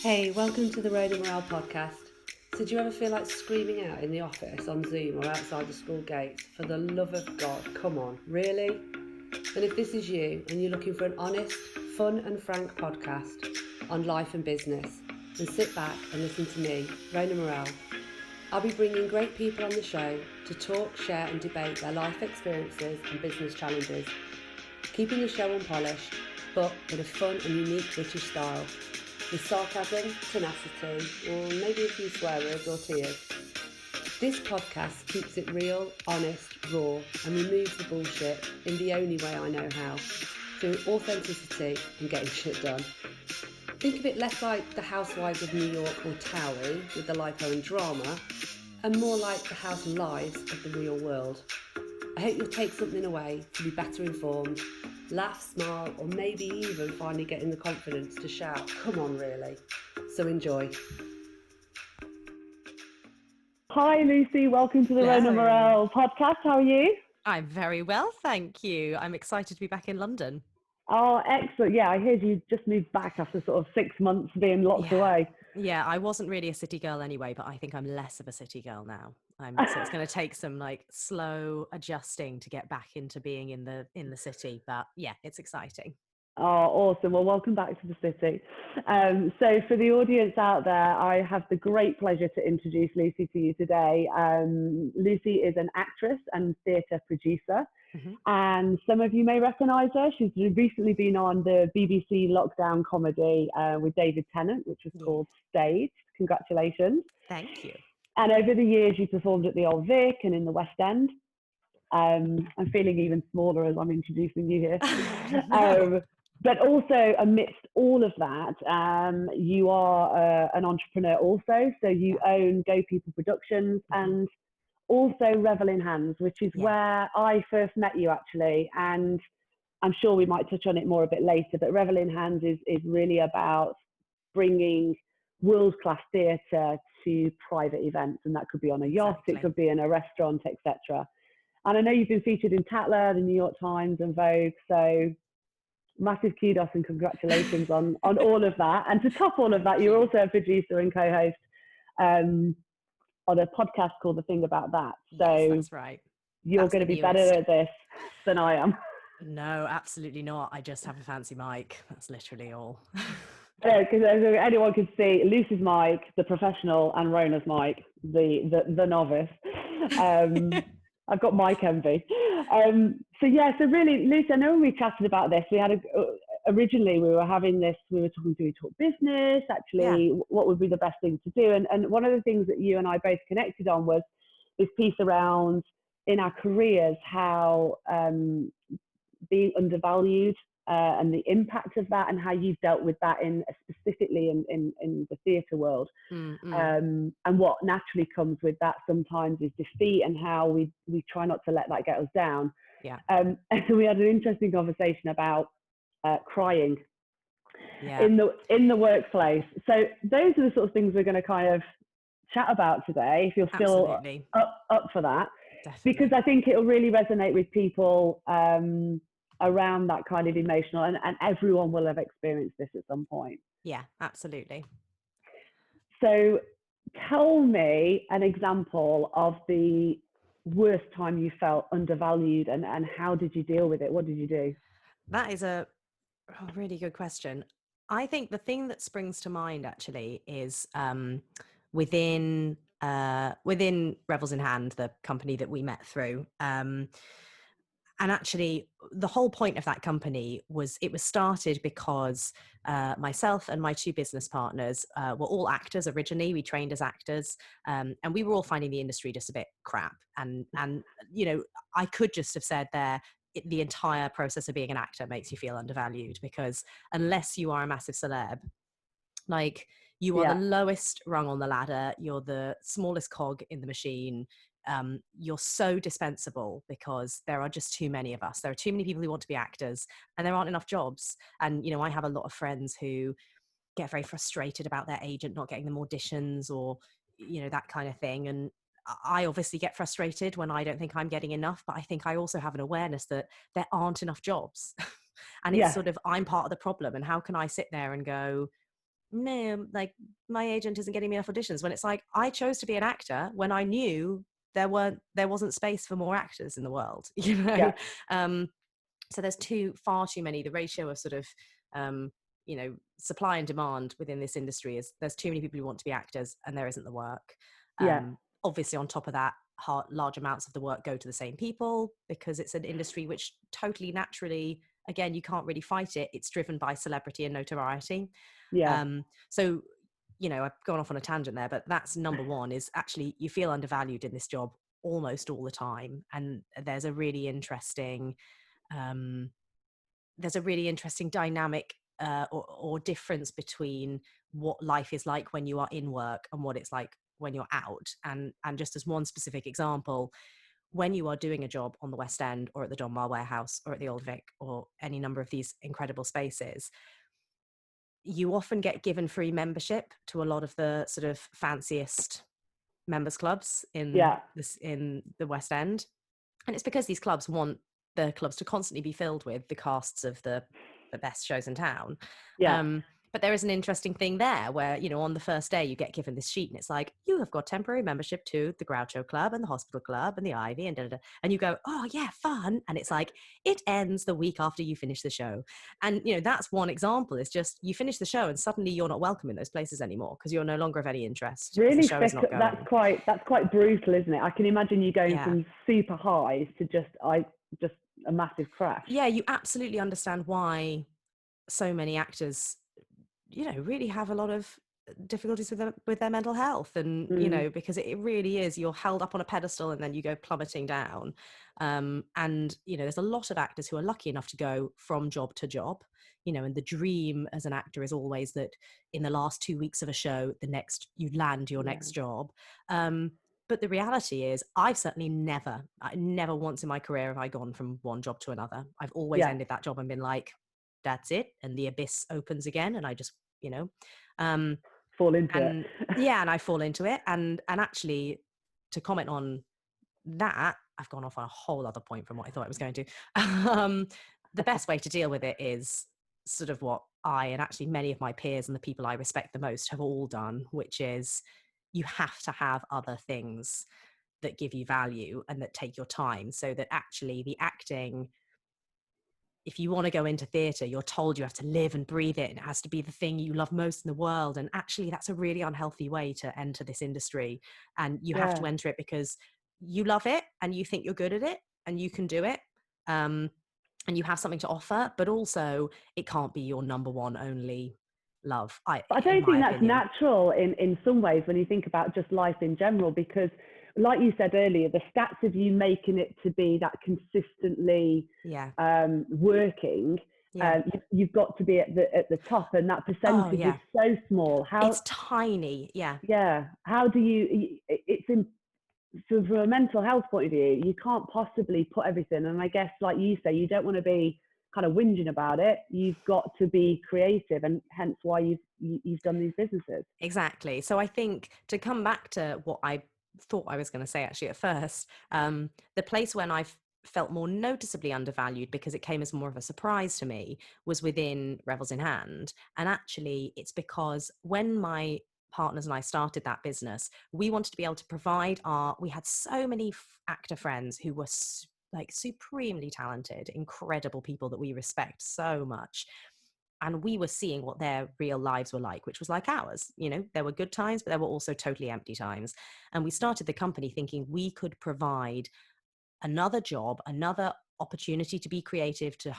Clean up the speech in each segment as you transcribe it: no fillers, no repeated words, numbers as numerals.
Hey, welcome to the Road and Morale podcast. So do you ever feel like screaming out in the office, on Zoom or outside the school gates? For the love of God, come on, really? And if this is you and you're looking for an honest, fun and frank podcast on life and business, then sit back and listen to me, Road and Morale. I'll be bringing great people on the show to talk, share and debate their life experiences and business challenges, keeping the show unpolished, but in a fun and unique British style, with sarcasm, tenacity, or maybe a few swear words or tears. This podcast keeps it real, honest, raw, and removes the bullshit in the only way I know how, through authenticity and getting shit done. Think of it less like the Housewives of New York or Towie with the lipo and drama, and more like the house lives of the real world. I hope you'll take something away to be better informed, laugh, smile, or maybe even finally getting the confidence to shout, come on really. So enjoy. Hi Lucy, welcome to the Road and Morale podcast. How are you? I'm very well, thank you. I'm excited to be back in London. Oh, excellent. Yeah, I heard you just moved back after sort of 6 months being locked away. Yeah, I wasn't really a city girl anyway, but I think I'm less of a city girl now. So it's going to take some slow adjusting to get back into being in the city. But yeah, it's exciting. Oh, awesome. Well, welcome back to the city. So for the audience out there, I have the great pleasure to introduce Lucy to you today. Lucy is an actress and theatre producer. And some of you may recognise her. She's recently been on the BBC lockdown comedy with David Tennant, which was called Staged. Congratulations. Thank you. And over the years, you performed at the Old Vic and in the West End. I'm feeling even smaller as I'm introducing you here. But also amidst all of that, you are an entrepreneur also. So you own Go People Productions and also Revels in Hands, which is where I first met you actually. And I'm sure we might touch on it more a bit later, but Revels in Hands is really about bringing world-class theatre to private events. And that could be on a yacht, it could be in a restaurant, etc. And I know you've been featured in Tatler, the New York Times and Vogue. So massive kudos and congratulations on all of that. And to top all of that, you're also a producer and co-host on a podcast called The Thing About That. So yes, that's right. You're going to be better at this than I am. No, absolutely not. I just have a fancy mic. That's literally all. Yeah, because anyone could see Lucy's mic, the professional, and Rona's mic, the novice. I've got mic envy. So really, Lucy, I know when we chatted about this, we had originally we were talking to you talk business, actually, what would be the best thing to do? And one of the things that you and I both connected on was this piece around in our careers, how being undervalued and the impact of that and how you've dealt with that specifically in the theatre world. And what naturally comes with that sometimes is defeat and how we try not to let that get us down. And so we had an interesting conversation about crying in the workplace. So those are the sort of things we're going to kind of chat about today, if you're still up for that. Definitely. Because I think it'll really resonate with people around that kind of emotional, and everyone will have experienced this at some point. Yeah, absolutely. So tell me an example of the worst time you felt undervalued, and how did you deal with it? What did you do? That is a really good question. I think the thing that springs to mind actually is within Revels in Hand, the company that we met through. And actually, the whole point of that company was started because myself and my two business partners were all actors originally. We trained as actors, and we were all finding the industry just a bit crap. And I could just have said there, the entire process of being an actor makes you feel undervalued, because unless you are a massive celeb, you are the lowest rung on the ladder, you're the smallest cog in the machine. You're so dispensable because there are just too many of us. There are too many people who want to be actors and there aren't enough jobs. And, I have a lot of friends who get very frustrated about their agent not getting them auditions or, that kind of thing. And I obviously get frustrated when I don't think I'm getting enough, but I think I also have an awareness that there aren't enough jobs. And it's sort of, I'm part of the problem. And how can I sit there and go, no, like my agent isn't getting me enough auditions, when it's like, I chose to be an actor when I knew there wasn't space for more actors in the world, you know. Yeah. So there's far too many. The ratio of sort of supply and demand within this industry is, there's too many people who want to be actors and there isn't the work. Yeah. Obviously on top of that, large amounts of the work go to the same people, because it's an industry which totally naturally, again, you can't really fight it, it's driven by celebrity and notoriety. Yeah. So I've gone off on a tangent there, but that's number one, is actually you feel undervalued in this job almost all the time. And there's a really interesting dynamic or difference between what life is like when you are in work and what it's like when you're out. And just as one specific example, when you are doing a job on the West End or at the Donmar Warehouse or at the Old Vic or any number of these incredible spaces, you often get given free membership to a lot of the sort of fanciest members clubs in the West End. And it's because these clubs want the clubs to constantly be filled with the casts of the best shows in town. Yeah. But there is an interesting thing there where, on the first day you get given this sheet and it's like, you have got temporary membership to the Groucho Club and the Hospital Club and the Ivy and da-da-da. And you go, oh yeah, fun. And it's like, it ends the week after you finish the show. And, that's one example. It's just, you finish the show and suddenly you're not welcome in those places anymore because you're no longer of any interest. Really the show is not going. That's quite brutal, isn't it? I can imagine you going from super highs to just a massive crash. Yeah, you absolutely understand why so many actors really have a lot of difficulties with their mental health. And because it really is, you're held up on a pedestal and then you go plummeting down. And there's a lot of actors who are lucky enough to go from job to job, and the dream as an actor is always that in the last 2 weeks of a show, you land your next job. But the reality is, I've certainly never once in my career have I gone from one job to another. I've always ended that job and been like, that's it, and the abyss opens again, and I just fall into it. And I fall into it. And actually, to comment on that, I've gone off on a whole other point from what I thought I was going to. The best way to deal with it is sort of what I and actually many of my peers and the people I respect the most have all done, which is you have to have other things that give you value and that take your time, so that actually the acting, if you want to go into theatre, you're told you have to live and breathe it and it has to be the thing you love most in the world. And actually that's a really unhealthy way to enter this industry. And you have to enter it because you love it and you think you're good at it and you can do it. And you have something to offer, but also it can't be your number one only love. But I don't think that's natural in some ways when you think about just life in general, because like you said earlier, the stats of you making it to be that consistently working, you've got to be at the top, and that percentage is so small. It's tiny. How do you? So from a mental health point of view, you can't possibly put everything. And I guess, like you say, you don't want to be kind of whinging about it. You've got to be creative, and hence why you've done these businesses. Exactly. So I think, to come back to what I thought I was going to say actually at first, the place when I felt more noticeably undervalued, because it came as more of a surprise to me, was within Revels in Hand. And actually it's because when my partners and I started that business, we wanted to be able to provide we had so many actor friends who were like supremely talented, incredible people that we respect so much. And we were seeing what their real lives were like, which was like ours. There were good times, but there were also totally empty times. And we started the company thinking we could provide another job, another opportunity to be creative, to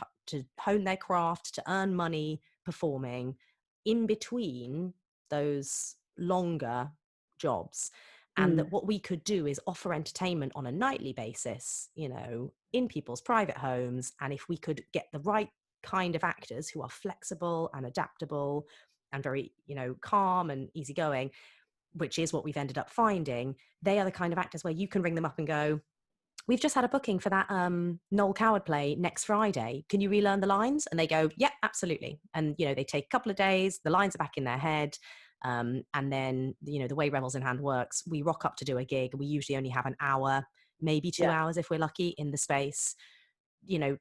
hone their craft, to earn money performing in between those longer jobs. And that what we could do is offer entertainment on a nightly basis, in people's private homes. And if we could get the right kind of actors who are flexible and adaptable and very, calm and easygoing, which is what we've ended up finding, they are the kind of actors where you can ring them up and go, we've just had a booking for that Noel Coward play next Friday. Can you relearn the lines? And they go, yeah, absolutely. And, they take a couple of days, the lines are back in their head. And then, the way Revels in Hand works, we rock up to do a gig. We usually only have an hour, maybe 2 hours if we're lucky in the space.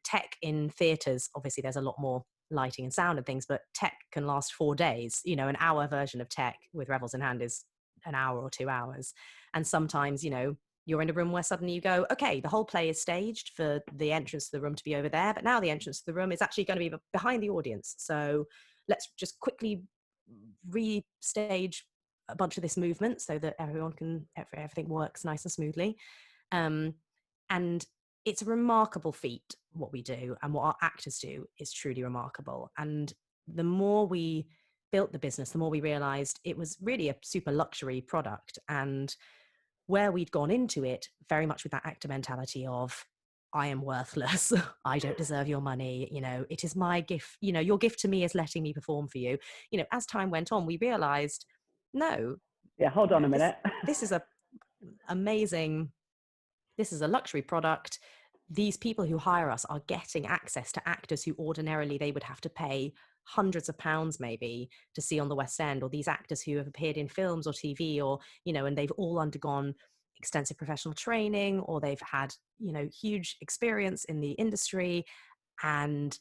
Tech in theatres, obviously there's a lot more lighting and sound and things, but tech can last 4 days. You know, an hour version of tech with Revels in hand is an hour or 2 hours. And sometimes, you know, you're in a room where suddenly you go, okay, the whole play is staged for the entrance to the room to be over there, but now the entrance to the room is actually going to be behind the audience. So let's just quickly restage a bunch of this movement so that everything works nice and smoothly. And it's a remarkable feat what we do, and what our actors do is truly remarkable. And the more we built the business, the more we realized it was really a super luxury product. And where we'd gone into it very much with that actor mentality of, I am worthless, I don't deserve your money, you know, it is my gift, you know, your gift to me is letting me perform for you. You know, as time went on, we realized, no, Yeah, hold you on know, a minute. this is a amazing, this is a luxury product. These people who hire us are getting access to actors who ordinarily they would have to pay hundreds of pounds maybe to see on the West End, or these actors who have appeared in films or TV, or, you know, and they've all undergone extensive professional training, or they've had, you know, huge experience in the industry. And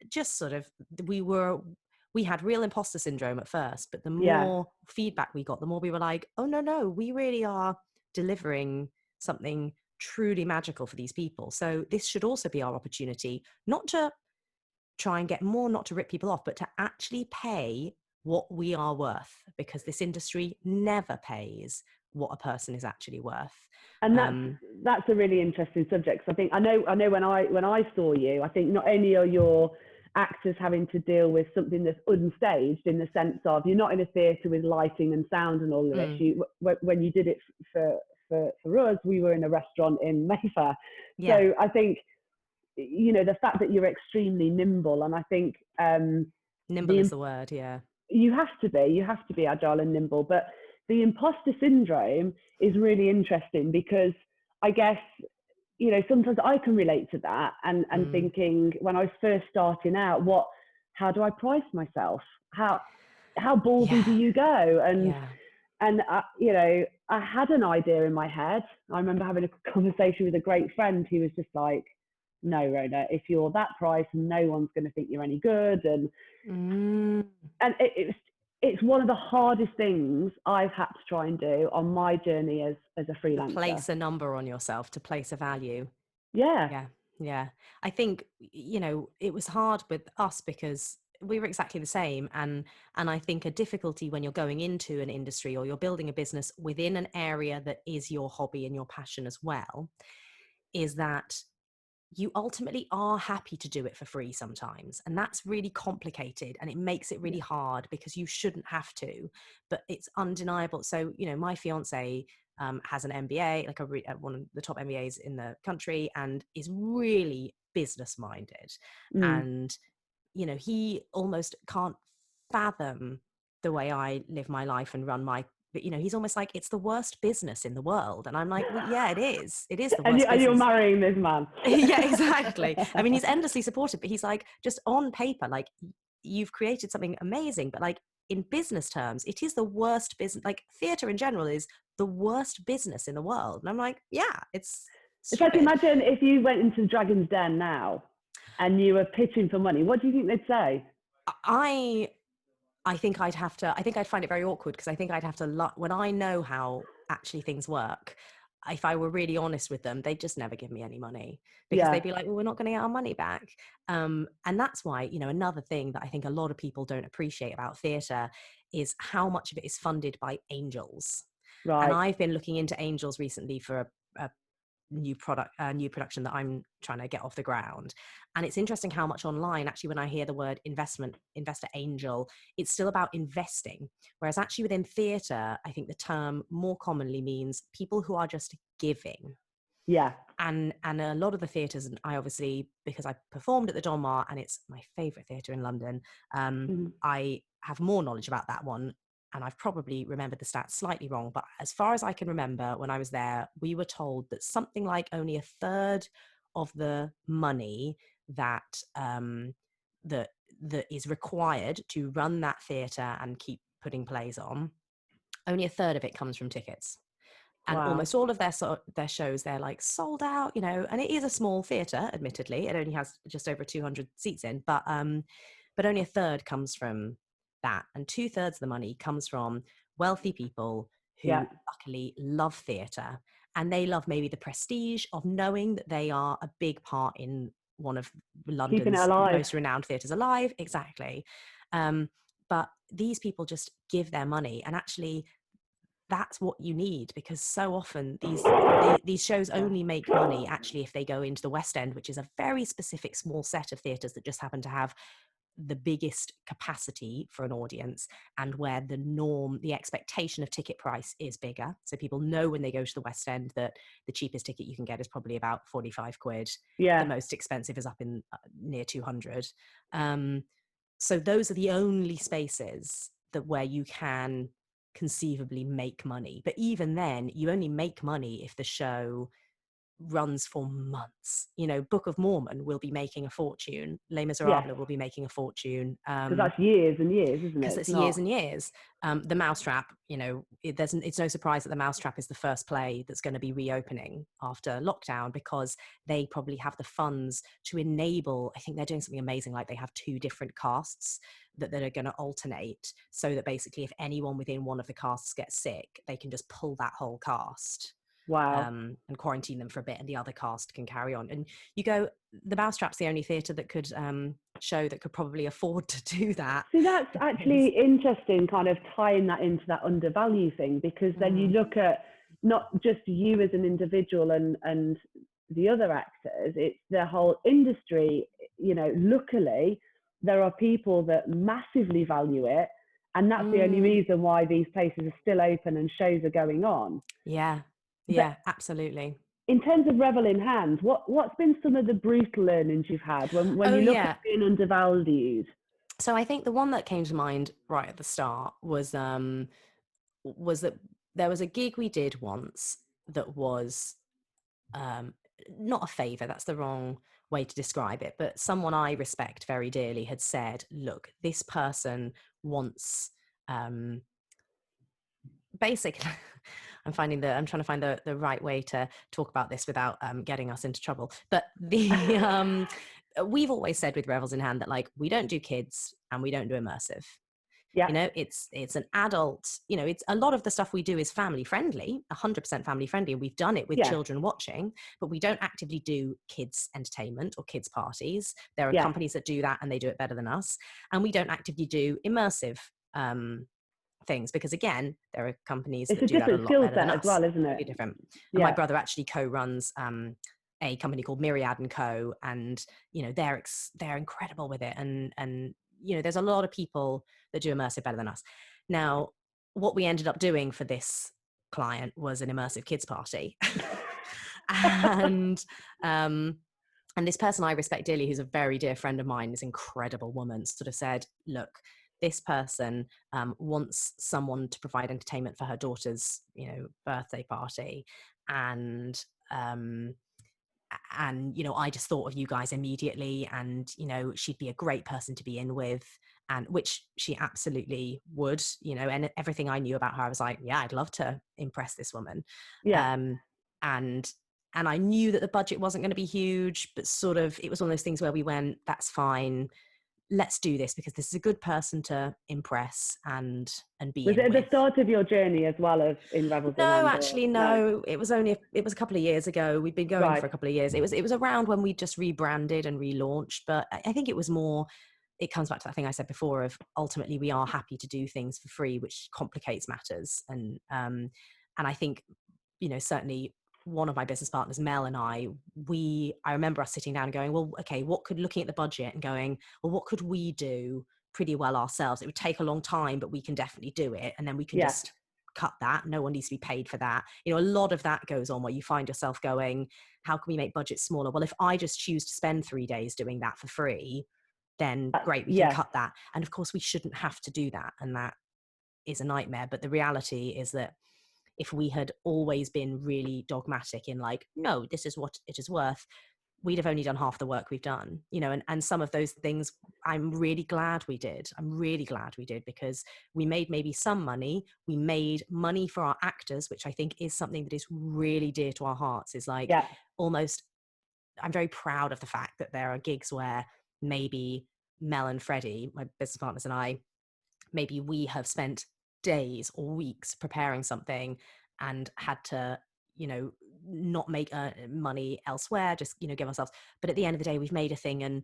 just sort of, we had real imposter syndrome at first, but the Yeah. more feedback we got, the more we were like, oh no, we really are delivering something truly magical for these people. So this should also be our opportunity, not to try and get more, not to rip people off, but to actually pay what we are worth, because this industry never pays what a person is actually worth. And that's a really interesting subject. I think I know when I saw you, I think not only are your actors having to deal with something that's unstaged, in the sense of you're not in a theatre with lighting and sound and all of this. When you did it for us, we were in a restaurant in Mayfair. Yeah. So I think, you know, the fact that you're extremely nimble, and I think nimble is the word. Yeah, you have to be agile and nimble. But the imposter syndrome is really interesting, because I guess, you know, sometimes I can relate to that, and thinking when I was first starting out, how do I price myself? How ballsy do you go? And you know, I had an idea in my head. I remember having a conversation with a great friend who was just like, no, Rona, if you're that price, no one's going to think you're any good. And it's one of the hardest things I've had to try and do on my journey as a freelancer. To place a number on yourself, to place a value. Yeah. I think, you know, it was hard with us because we were exactly the same. And I think a difficulty when you're going into an industry, or you're building a business within an area that is your hobby and your passion as well, is that you ultimately are happy to do it for free sometimes. And that's really complicated, and it makes it really hard, because you shouldn't have to, but it's undeniable. So, you know, my fiance has an MBA, like one of the top MBAs in the country, and is really business minded. And, you know, he almost can't fathom the way I live my life and run my, but, you know, he's almost like, it's the worst business in the world. And I'm like, well, yeah, it is the worst business. And you're marrying this man. Yeah, exactly. I mean, he's endlessly supportive, but he's like, just on paper, like, you've created something amazing, but like, in business terms, it is the worst business. Like, theatre in general is the worst business in the world. And I'm like, yeah, it's stupid. It's like, imagine if you went into the Dragon's Den now and you were pitching for money, what do you think they'd say? I think I'd find it very awkward, because I think I'd have to, when I know how actually things work, if I were really honest with them, they'd just never give me any money, because they'd be like, well, we're not going to get our money back. And that's why, you know, another thing that I think a lot of people don't appreciate about theatre is how much of it is funded by angels. Right. And I've been looking into angels recently for a new production that I'm trying to get off the ground. And it's interesting how much online, actually, when I hear the word investor angel, it's still about investing. Whereas actually within theatre, I think the term more commonly means people who are just giving. Yeah. And a lot of the theatres, and I obviously, because I performed at the Donmar and it's my favourite theatre in London, I have more knowledge about that one. And I've probably remembered the stats slightly wrong, but as far as I can remember, when I was there, we were told that something like only a third of the money that that is required to run that theatre and keep putting plays on, only a third of it comes from tickets. And almost all of their shows, they're like sold out, you know, and it is a small theatre, admittedly. It only has just over 200 seats in, but but only a third comes from that. And 2/3 of the money comes from wealthy people Yeah. who luckily love theatre, and they love maybe the prestige of knowing that they are a big part in one of Keeping it London's alive. most renowned theatres alive. Exactly. But these people just give their money, and actually that's what you need, because so often these shows only make money actually if they go into the West End, which is a very specific small set of theatres that just happen to have the biggest capacity for an audience, and where the expectation of ticket price is bigger. So people know when they go to the West End that the cheapest ticket you can get is probably about 45 quid. Yeah. The most expensive is up in near 200. So those are the only spaces where you can conceivably make money. But even then, you only make money if the show runs for months. Book of Mormon will be making a fortune. Les Yes. Miserables will be making a fortune. Because that's years and years, isn't it? Because it's years and years. The Mousetrap, it's no surprise that the Mousetrap is the first play that's going to be reopening after lockdown, because they probably have the funds to enable. I think they're doing something amazing, like they have 2 different casts that are going to alternate, so that basically if anyone within one of the casts gets sick, they can just pull that whole cast. Wow. And quarantine them for a bit, and the other cast can carry on. And you go, the Mousetrap's the only theatre that could show that could probably afford to do that. See, that's actually interesting, kind of tying that into that undervalue thing, because then you look at not just you as an individual and the other actors, it's the whole industry. Luckily there are people that massively value it, and that's the only reason why these places are still open and shows are going on. Yeah, absolutely. In terms of Revel in Hand, what's been some of the brutal learnings you've had when you look at being undervalued? So I think the one that came to mind right at the start was that there was a gig we did once that was not a favor, that's the wrong way to describe it, but someone I respect very dearly had said, look, this person wants basically I'm trying to find the right way to talk about this without getting us into trouble. But we've always said with Revels in Hand that, like, we don't do kids and we don't do immersive. Yeah. It's an adult, it's a lot of the stuff we do is family friendly, 100% family friendly. And we've done it with children watching, but we don't actively do kids entertainment or kids parties. There are companies that do that and they do it better than us. And we don't actively do immersive things, because again, there are companies that do that a lot better than us. As well, isn't it? Really different. And my brother actually co-runs a company called Myriad and Co, and they're incredible with it, and there's a lot of people that do immersive better than us. Now, what we ended up doing for this client was an immersive kids party. and this person I respect dearly, who's a very dear friend of mine, this incredible woman, sort of said, look, this person wants someone to provide entertainment for her daughter's, birthday party. And I just thought of you guys immediately, and, she'd be a great person to be in with, and which she absolutely would, and everything I knew about her, I was like, yeah, I'd love to impress this woman. And I knew that the budget wasn't going to be huge, but sort of, it was one of those things where we went, that's fine. Let's do this, because this is a good person to impress and be Was in it at with. the start of your journey as well as in Revels? No, actually, no. It was a couple of years ago. We'd been going for a couple of years. It was around when we just rebranded and relaunched. But I think it was more, it comes back to that thing I said before of ultimately we are happy to do things for free, which complicates matters. And I think, certainly one of my business partners, Mel, and I remember us sitting down and going, well, okay, looking at the budget and going, well, what could we do pretty well ourselves? It would take a long time, but we can definitely do it. And then we can just cut that. No one needs to be paid for that. A lot of that goes on where you find yourself going, how can we make budgets smaller? Well, if I just choose to spend 3 days doing that for free, then great, we can cut that. And of course we shouldn't have to do that. And that is a nightmare. But the reality is that if we had always been really dogmatic in like, no, this is what it is worth, we'd have only done half the work we've done, and some of those things I'm really glad we did. Because we made maybe some money. We made money for our actors, which I think is something that is really dear to our hearts, is like almost, I'm very proud of the fact that there are gigs where maybe Mel and Freddie, my business partners, and I, maybe we have spent days or weeks preparing something and had to, not make money elsewhere, just, give ourselves. But at the end of the day, we've made a thing, and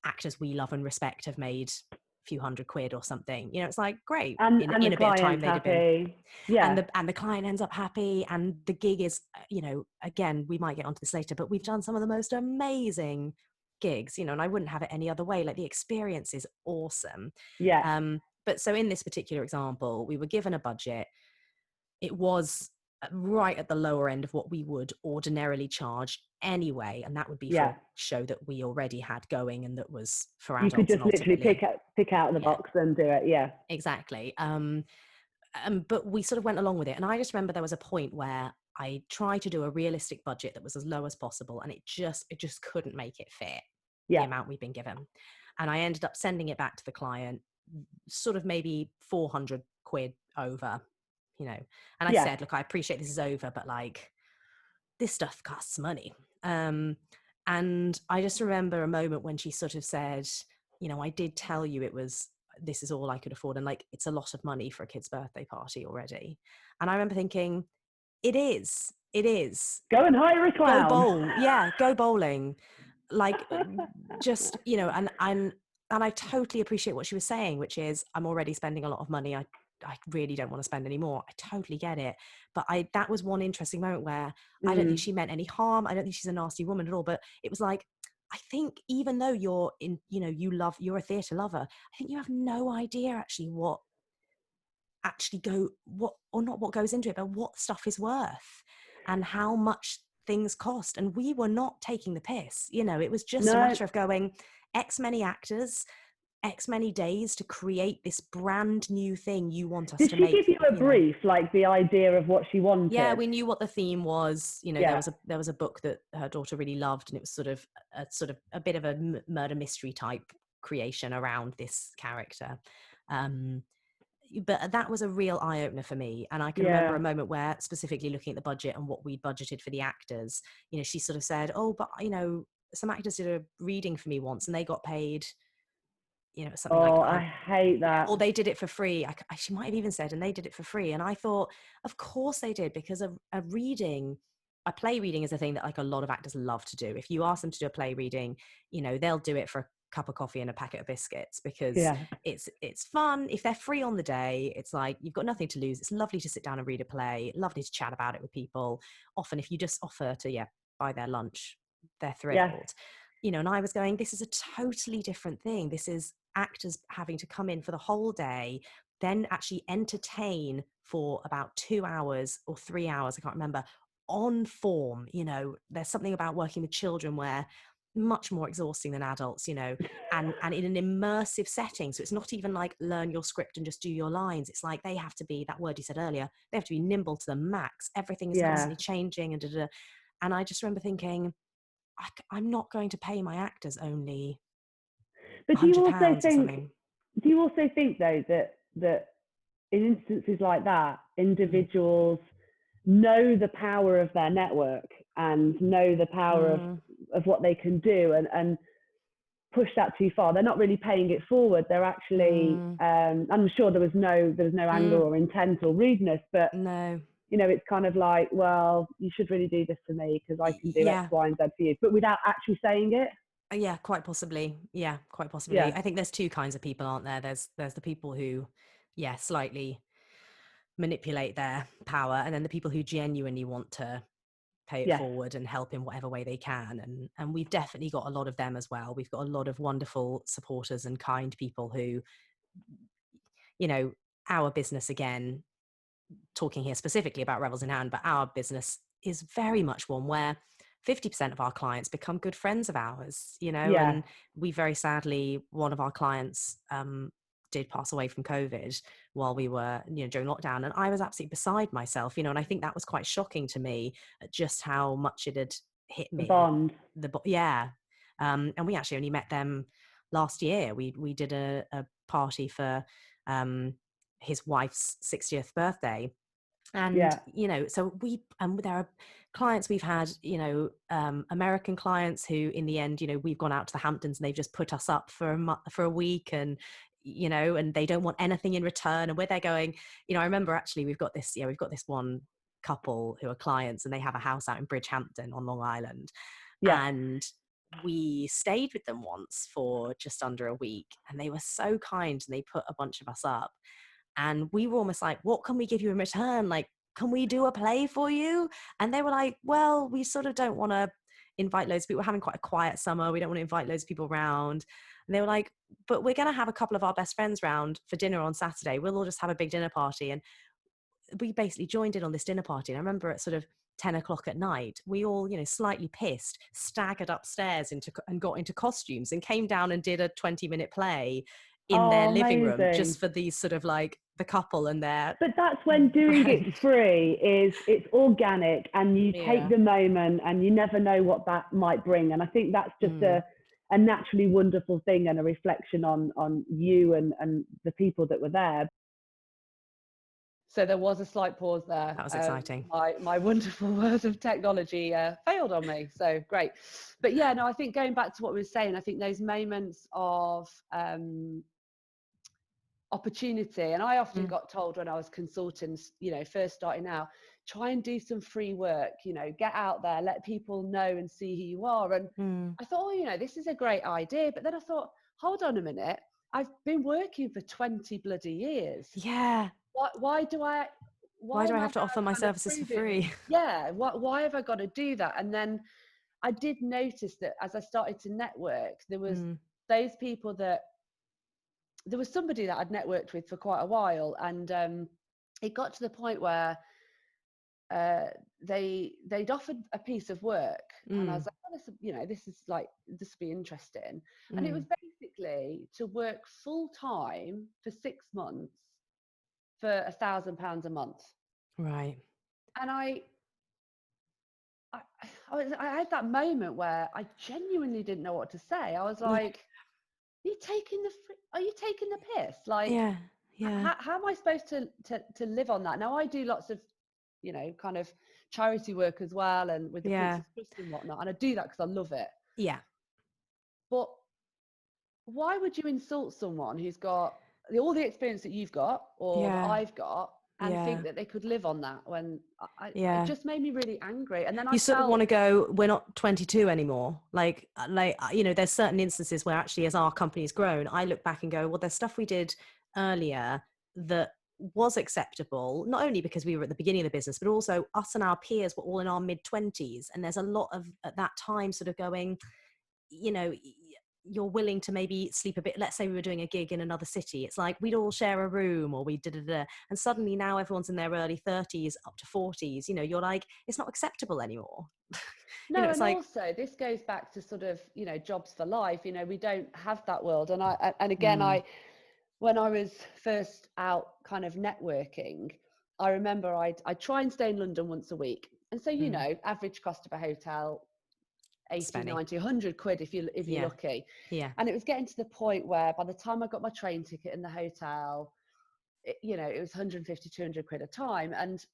actors we love and respect have made a few £100 or something. It's like, great. And In the a bit of time, client's they'd have been. happy. Yeah. And the client ends up happy, and the gig is, again, we might get onto this later, but we've done some of the most amazing gigs, and I wouldn't have it any other way. Like, the experience is awesome. Yeah. But so in this particular example, we were given a budget. It was right at the lower end of what we would ordinarily charge anyway, and that would be for a show that we already had going and that was for adults. You could just literally pick out of the box and do it. Yeah, exactly. But we sort of went along with it, and I just remember there was a point where I tried to do a realistic budget that was as low as possible, and it just couldn't make it fit the amount we'd been given. And I ended up sending it back to the client, sort of maybe £400 over, and I said, look, I appreciate this is over, but like, this stuff costs money. And I just remember a moment when she sort of said, I did tell you this is all I could afford, and like, it's a lot of money for a kid's birthday party already. And I remember thinking, it is go and hire a clown. Go bowling, like, just, and I totally appreciate what she was saying, which is, I'm already spending a lot of money. I really don't want to spend any more. I totally get it. But that was one interesting moment where I don't think she meant any harm. I don't think she's a nasty woman at all. But it was like, I think even though you're a theatre lover, I think you have no idea actually what goes into it, but what stuff is worth and how much things cost. And we were not taking the piss. It was just a matter of going, X many actors, X many days to create this brand new thing you want us to make. Did she give you a brief, like the idea of what she wanted? Yeah, we knew what the theme was. There was a book that her daughter really loved, and it was sort of a bit of a murder mystery type creation around this character. But that was a real eye-opener for me. And I can remember a moment where, specifically looking at the budget and what we budgeted for the actors, she sort of said, oh, but some actors did a reading for me once and they got paid, something like, I hate that. Or they did it for free. She might have even said, and they did it for free. And I thought, of course they did, because a play reading is a thing that like a lot of actors love to do. If you ask them to do a play reading, they'll do it for a cup of coffee and a packet of biscuits, because it's fun. If they're free on the day, it's like, you've got nothing to lose. It's lovely to sit down and read a play, lovely to chat about it with people. Often if you just offer to buy their lunch, they're thrilled. And I was going, this is a totally different thing. This is actors having to come in for the whole day, then actually entertain for about 2 hours or 3 hours, I can't remember, on form. There's something about working with children where much more exhausting than adults, and in an immersive setting. So it's not even like learn your script and just do your lines. It's like they have to be, that word you said earlier, they have to be nimble to the max. Everything is constantly changing and I just remember thinking, I'm not going to pay my actors only. But do you also think though that in instances like that, individuals know the power of their network and know the power of what they can do and push that too far? They're not really paying it forward. They're actually I'm sure there was no anger or intent or rudeness, but no, it's kind of like, well, you should really do this for me because I can do X, Y, and Z for you, but without actually saying it. Yeah, quite possibly. Yeah. I think there's two kinds of people, aren't there? There's the people who, slightly manipulate their power, and then the people who genuinely want to pay it forward and help in whatever way they can. And we've definitely got a lot of them as well. We've got a lot of wonderful supporters and kind people who, our business, again, talking here specifically about Revels in Hand, but our business is very much one where 50% of our clients become good friends of ours, and we very sadly, one of our clients did pass away from COVID while we were, during lockdown. And I was absolutely beside myself, and I think that was quite shocking to me, just how much it had hit me. The bond. And we actually only met them last year. We did a party for his wife's 60th birthday. And, so there are clients we've had, American clients who in the end, we've gone out to the Hamptons and they've just put us up for a week, and, and they don't want anything in return. And where they're going, I remember actually we've got this one couple who are clients, and they have a house out in Bridgehampton on Long Island. Yeah. And we stayed with them once for just under a week, and they were so kind, and they put a bunch of us up. And we were almost like, what can we give you in return? Like, can we do a play for you? And they were like, well, we sort of don't want to invite loads of people. We're having quite a quiet summer. We don't want to invite loads of people around. And they were like, but we're going to have a couple of our best friends round for dinner on Saturday. We'll all just have a big dinner party. And we basically joined in on this dinner party. And I remember at sort of 10 o'clock at night, we all, slightly pissed, staggered upstairs and got into costumes and came down and did a 20-minute play in their living room, just for these sort of like the couple and their. But that's when doing it free it's organic, and you take the moment, and you never know what that might bring. And I think that's just a naturally wonderful thing, and a reflection on you and the people that were there. So there was a slight pause there. That was exciting. My wonderful words of technology failed on me. So great. But yeah, no, I think going back to what we were saying, I think those moments of opportunity, and I often got told when I was consulting, first starting out, try and do some free work, get out there, let people know and see who you are. And I thought, this is a great idea. But then I thought, hold on a minute, I've been working for 20 bloody years. Yeah. Why do I have to offer my services for free? Yeah. Why have I got to do that? And then I did notice that as I started to network, there was those people that, there was somebody that I'd networked with for quite a while, and it got to the point where they'd offered a piece of work, and I was like, oh, this would be interesting. And it was basically to work full time for 6 months for £1,000 a month. Right. And I had that moment where I genuinely didn't know what to say. I was like, are you taking the piss? Like, how am I supposed to live on that? Now I do lots of, kind of charity work as well, and with the Princess Trust and whatnot. And I do that because I love it. Yeah. But why would you insult someone who's got all the experience that you've got, or that I've got, and think that they could live on that? When it just made me really angry. And then I sort of want to go, we're not 22 anymore. Like, there's certain instances where actually, as our company's grown, I look back and go, well, there's stuff we did earlier that was acceptable, not only because we were at the beginning of the business, but also us and our peers were all in our mid-20s. And there's a lot of, at that time, sort of going, you're willing to maybe sleep a bit. Let's say we were doing a gig in another city. It's like we'd all share a room, or we and suddenly now everyone's in their early 30s up to 40s. You're like, it's not acceptable anymore. No, and also this goes back to sort of, jobs for life. We don't have that world. And again, when I was first out kind of networking, I remember I'd try and stay in London once a week. And so, average cost of a hotel, 80, 90, 100 quid if you're lucky. Yeah. And it was getting to the point where by the time I got my train ticket in the hotel, it was 150, 200 quid a time. And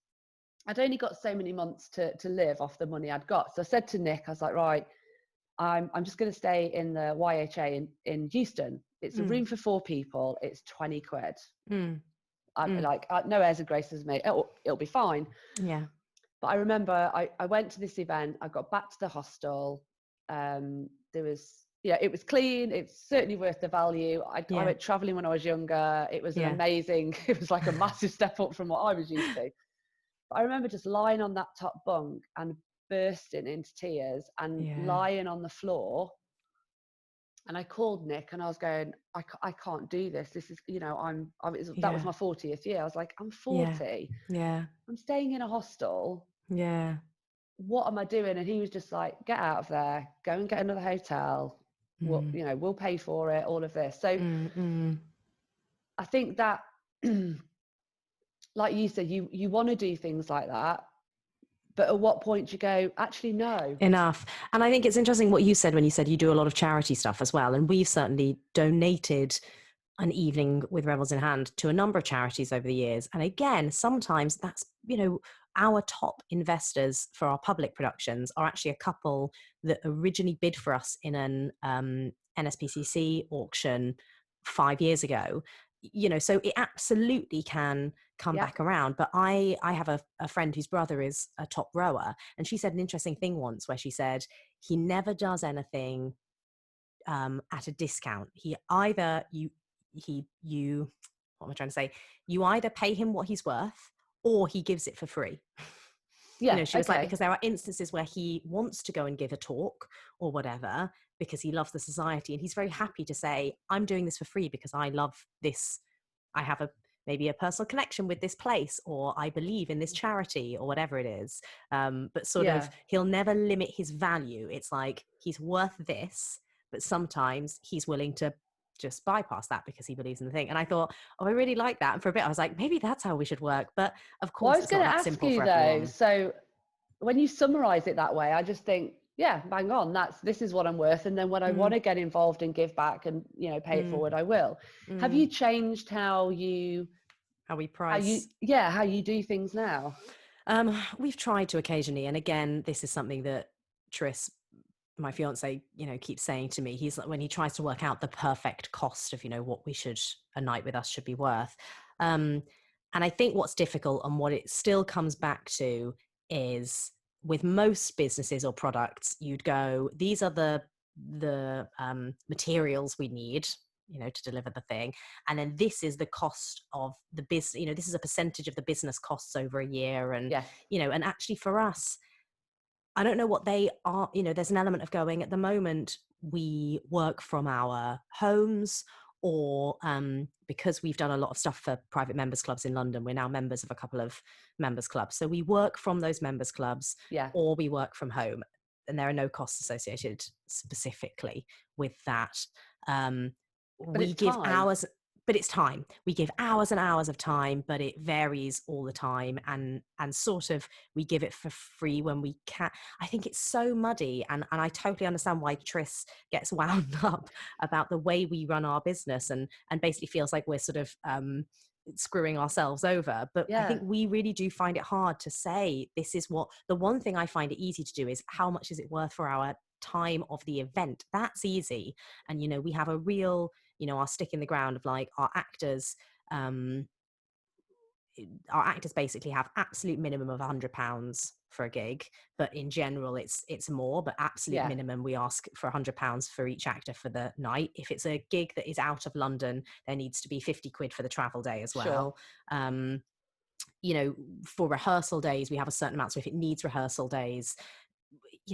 I'd only got so many months to live off the money I'd got. So I said to Nick, I was like, right, I'm just going to stay in the YHA in Houston. It's a room for 4 people. It's 20 quid. I'm like, no airs and graces, mate. It'll be fine. Yeah. But I remember I went to this event. I got back to the hostel. There was, it was clean. It's certainly worth the value. I went traveling when I was younger. It was an amazing, it was like a massive step up from what I was used to. But I remember just lying on that top bunk and bursting into tears and lying on the floor. And I called Nick and I was going, I can't do this. This is, that was my 40th year. I was like, I'm 40. Yeah. I'm staying in a hostel. Yeah. What am I doing? And he was just like, get out of there, go and get another hotel. We'll pay for it, all of this. So I think that, like you said, you want to do things like that. But at what point do you go, actually, no. Enough. And I think it's interesting what you said when you said you do a lot of charity stuff as well. And we've certainly donated an evening with Revels in Hand to a number of charities over the years. And again, sometimes that's, our top investors for our public productions are actually a couple that originally bid for us in an NSPCC auction 5 years ago. So it absolutely can come Yeah. back around. But I have a friend whose brother is a top rower, and she said an interesting thing once where she said he never does anything at a discount. He either you what am I trying to say? You either pay him what he's worth or he gives it for free. Yeah. She was like, Okay. because there are instances where he wants to go and give a talk or whatever because he loves the society, and he's very happy to say, I'm doing this for free because I love this. I have maybe a personal connection with this place, or I believe in this charity, or whatever it is. But sort Yeah. of, he'll never limit his value. It's like he's worth this, but sometimes he's willing to just bypass that because he believes in the thing. And I thought, oh, I really like that. And for a bit, I was like, maybe that's how we should work. But of Well, I course, was it's going not to that ask simple you for though. everyone. So when you summarize it that way, I just think, yeah, bang on. This is what I'm worth. And then when I want to get involved and give back and, pay it forward, I will. Have you changed how we price? How you do things now? We've tried to occasionally. And again, this is something that Tris, my fiance, keeps saying to me. He's like, when he tries to work out the perfect cost of, what a night with us should be worth. And I think what's difficult and what it still comes back to is with most businesses or products, you'd go, these are the materials we need, to deliver the thing. And then this is the cost of the business, this is a percentage of the business costs over a year. And, and actually for us, I don't know what they are, there's an element of going at the moment, we work from our homes, or because we've done a lot of stuff for private members clubs in London, we're now members of a couple of members clubs. So we work from those members clubs, or we work from home, and there are no costs associated specifically with that. But We it's give time. hours, but it's time. We give hours and hours of time, but it varies all the time. And sort of, we give it for free when we can. I think it's so muddy. And I totally understand why Tris gets wound up about the way we run our business and basically feels like we're sort of screwing ourselves over. But I think we really do find it hard to say, this is what, the one thing I find it easy to do is, how much is it worth for our time of the event? That's easy. And, we have a real, our stick in the ground of like our actors basically have absolute minimum of £100 for a gig, but in general it's more, but absolute minimum we ask for £100 for each actor for the night. If it's a gig that is out of London, there needs to be 50 quid for the travel day as well. For rehearsal days we have a certain amount, so if it needs rehearsal days,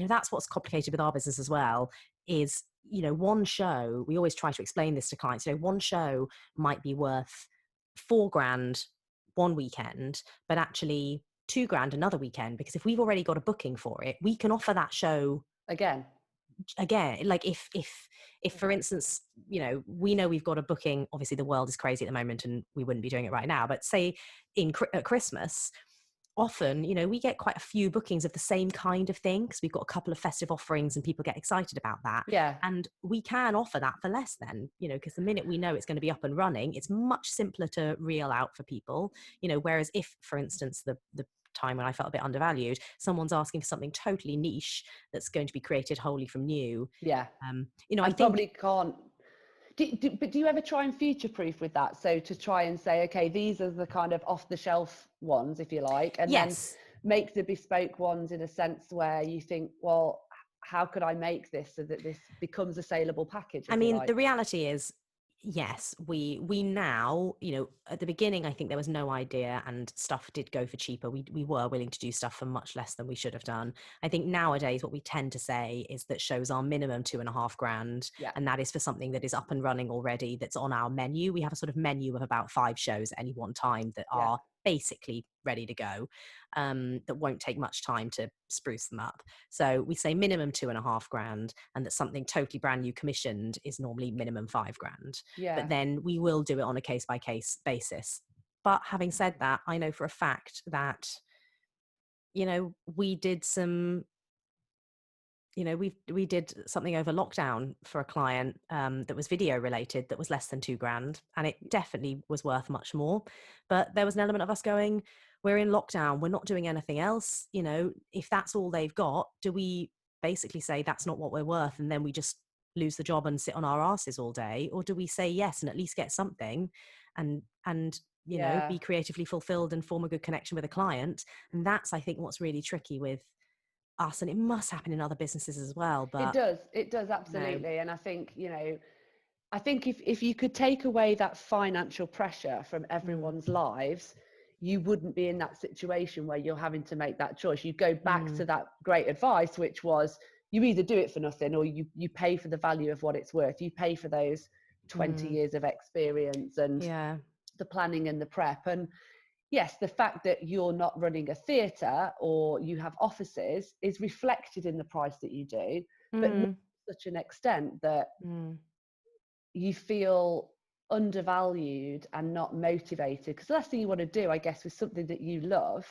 that's what's complicated with our business as well, is one show, we always try to explain this to clients, one show might be worth £4,000 one weekend, but actually £2,000 another weekend, because if we've already got a booking for it, we can offer that show again. Like if for instance, we know we've got a booking, obviously the world is crazy at the moment and we wouldn't be doing it right now, but say at Christmas, often, we get quite a few bookings of the same kind of thing because we've got a couple of festive offerings and people get excited about that. And we can offer that for less then, because the minute we know it's going to be up and running, it's much simpler to reel out for people, whereas if, for instance, the time when I felt a bit undervalued, someone's asking for something totally niche that's going to be created wholly from new. I think probably can't. But do you ever try and future-proof with that? So to try and say, okay, these are the kind of off-the-shelf ones, if you like, and then make the bespoke ones in a sense where you think, well, how could I make this so that this becomes a saleable package? I mean, the reality is, yes, we now, at the beginning, I think there was no idea and stuff did go for cheaper. We were willing to do stuff for much less than we should have done. I think nowadays what we tend to say is that shows are minimum £2,500. And that is for something that is up and running already, that's on our menu. We have a sort of menu of about 5 shows at any one time that are basically ready to go, that won't take much time to spruce them up. So we say minimum £2,500, and that something totally brand new commissioned is normally minimum £5,000. But then we will do it on a case by case basis. But having said that, I know for a fact that, we did some we did something over lockdown for a client that was video related that was less than £2,000, and it definitely was worth much more. But there was an element of us going, we're in lockdown, we're not doing anything else. If that's all they've got, do we basically say that's not what we're worth and then we just lose the job and sit on our asses all day, or do we say yes and at least get something and Yeah. be creatively fulfilled and form a good connection with a client? And that's, I think, what's really tricky with us, and it must happen in other businesses as well. But It does absolutely. And I think, I think if you could take away that financial pressure from everyone's lives, you wouldn't be in that situation where you're having to make that choice. You go back to that great advice, which was you either do it for nothing or you pay for the value of what it's worth. You pay for those 20 years of experience and the planning and the prep. And yes, the fact that you're not running a theatre or you have offices is reflected in the price that you do, but not to such an extent that you feel undervalued and not motivated. Because the last thing you want to do, I guess, with something that you love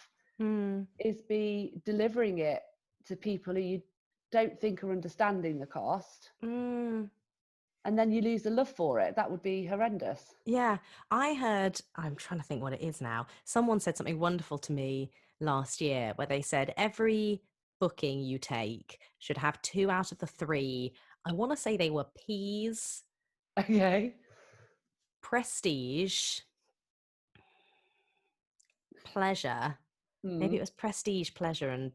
is be delivering it to people who you don't think are understanding the cost. And then you lose the love for it. That would be horrendous. Yeah, I heard, I'm trying to think what it is now. Someone said something wonderful to me last year where they said every booking you take should have 2 out of the 3. I want to say they were P's, Okay. prestige, pleasure. Maybe it was prestige, pleasure, and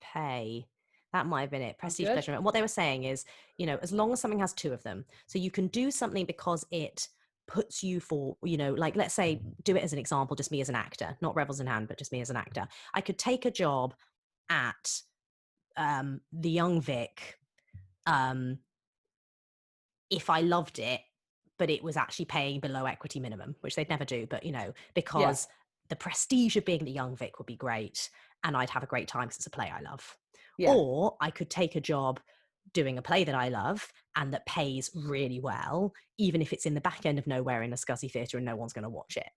pay. That might have been it. Prestige, pleasure. And what they were saying is, as long as something has 2 of them, so you can do something because it puts you for, like, let's say, do it as an example, just me as an actor, not Revels in hand, but just me as an actor. I could take a job at the Young Vic if I loved it, but it was actually paying below equity minimum, which they'd never do, but because the prestige of being the Young Vic would be great and I'd have a great time because it's a play I love. Or I could take a job doing a play that I love and that pays really well, even if it's in the back end of nowhere in a scuzzy theatre and no one's going to watch it.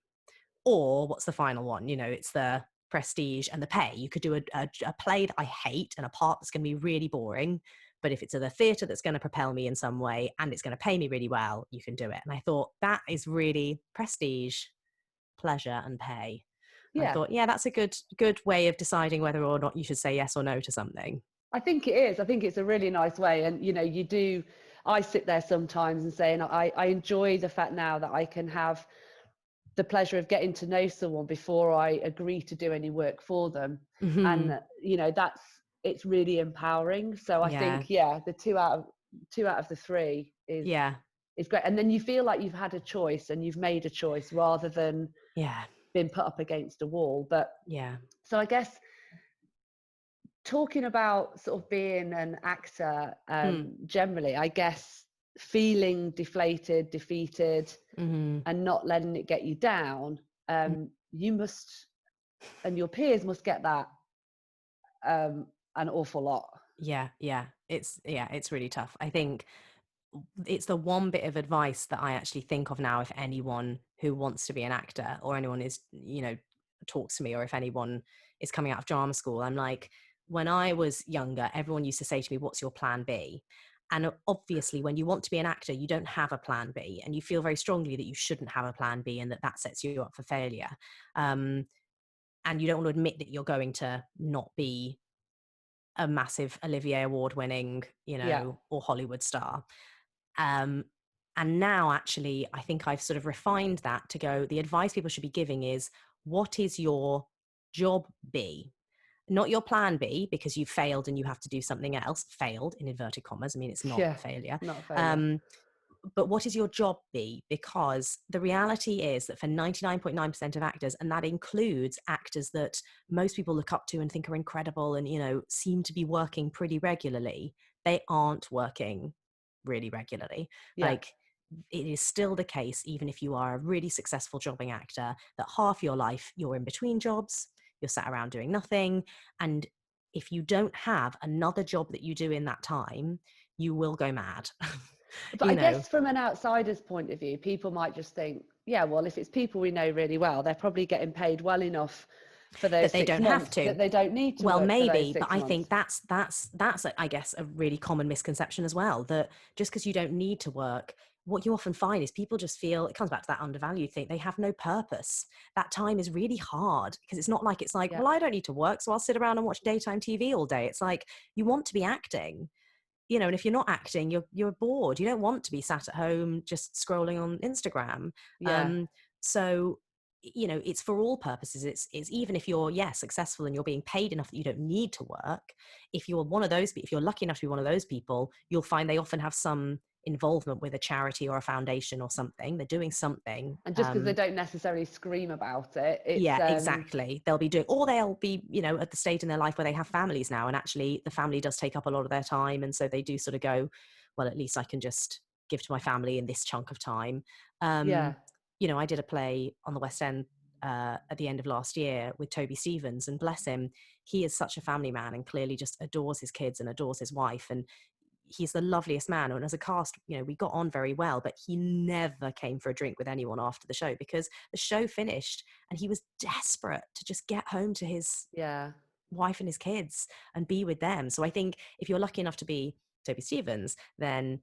Or what's the final one? It's the prestige and the pay. You could do a play that I hate and a part that's going to be really boring, but if it's a theatre that's going to propel me in some way and it's going to pay me really well, you can do it. And I thought that is really prestige, pleasure, and pay. I thought, that's a good way of deciding whether or not you should say yes or no to something. I think it is. I think it's a really nice way. And, I sit there sometimes and say, and I enjoy the fact now that I can have the pleasure of getting to know someone before I agree to do any work for them. And, it's really empowering. So I think, the 2 out of the 3 is great. And then you feel like you've had a choice and you've made a choice rather than being put up against a wall. But so I guess talking about sort of being an actor generally, I guess feeling deflated, defeated, and not letting it get you down, you must, and your peers must get that an awful lot. It's really tough. I think it's the one bit of advice that I actually think of now if anyone who wants to be an actor or anyone is, talks to me, or if anyone is coming out of drama school. I'm like, when I was younger, everyone used to say to me, what's your plan B? And obviously, when you want to be an actor, you don't have a plan B, and you feel very strongly that you shouldn't have a plan B and that sets you up for failure. And you don't want to admit that you're going to not be a massive Olivier Award-winning, or Hollywood star. And now, actually, I think I've sort of refined that to go, the advice people should be giving is, what is your job B? Not your plan B, because you've failed and you have to do something else. Failed in inverted commas. I mean, it's not a failure. Not a failure. But what is your job B? Because the reality is that for 99.9% of actors, and that includes actors that most people look up to and think are incredible and, seem to be working pretty regularly, they aren't working really regularly. Like, it is still the case, even if you are a really successful jobbing actor, that half your life you're in between jobs, you're sat around doing nothing. And if you don't have another job that you do in that time, you will go mad. But I guess from an outsider's point of view, people might just think, well, if it's people we know really well, they're probably getting paid well enough for those that they 6 don't have months, to. that they don't need to Well, work for those maybe, 6 but I months. think that's I guess a really common misconception as well, that just because you don't need to work, what you often find is people just feel, it comes back to that undervalued thing, they have no purpose. That time is really hard because it's not like, it's like, Yeah. well, I don't need to work, so I'll sit around and watch daytime TV all day. It's like, you want to be acting, you know, and if you're not acting, you're bored. You don't want to be sat at home just scrolling on Instagram. Yeah. So, you know, it's for all purposes. It's even if you're, yeah, successful and you're being paid enough that you don't need to work. If you're one of those, if you're lucky enough to be one of those people, you'll find they often have some involvement with a charity or a foundation or something. They're doing something. And just because they don't necessarily scream about it, it's Yeah, exactly. They'll be doing, or they'll be, you know, at the stage in their life where they have families now, and actually the family does take up a lot of their time, and so they do sort of go, well, at least I can just give to my family in this chunk of time. yeah. You know, I did a play on the West End at the end of last year with Toby Stevens, and bless him, he is such a family man and clearly just adores his kids and adores his wife, and he's the loveliest man. And as a cast, you know, we got on very well, but he never came for a drink with anyone after the show because the show finished and he was desperate to just get home to his Yeah. wife and his kids and be with them. So I think if you're lucky enough to be Toby Stevens, then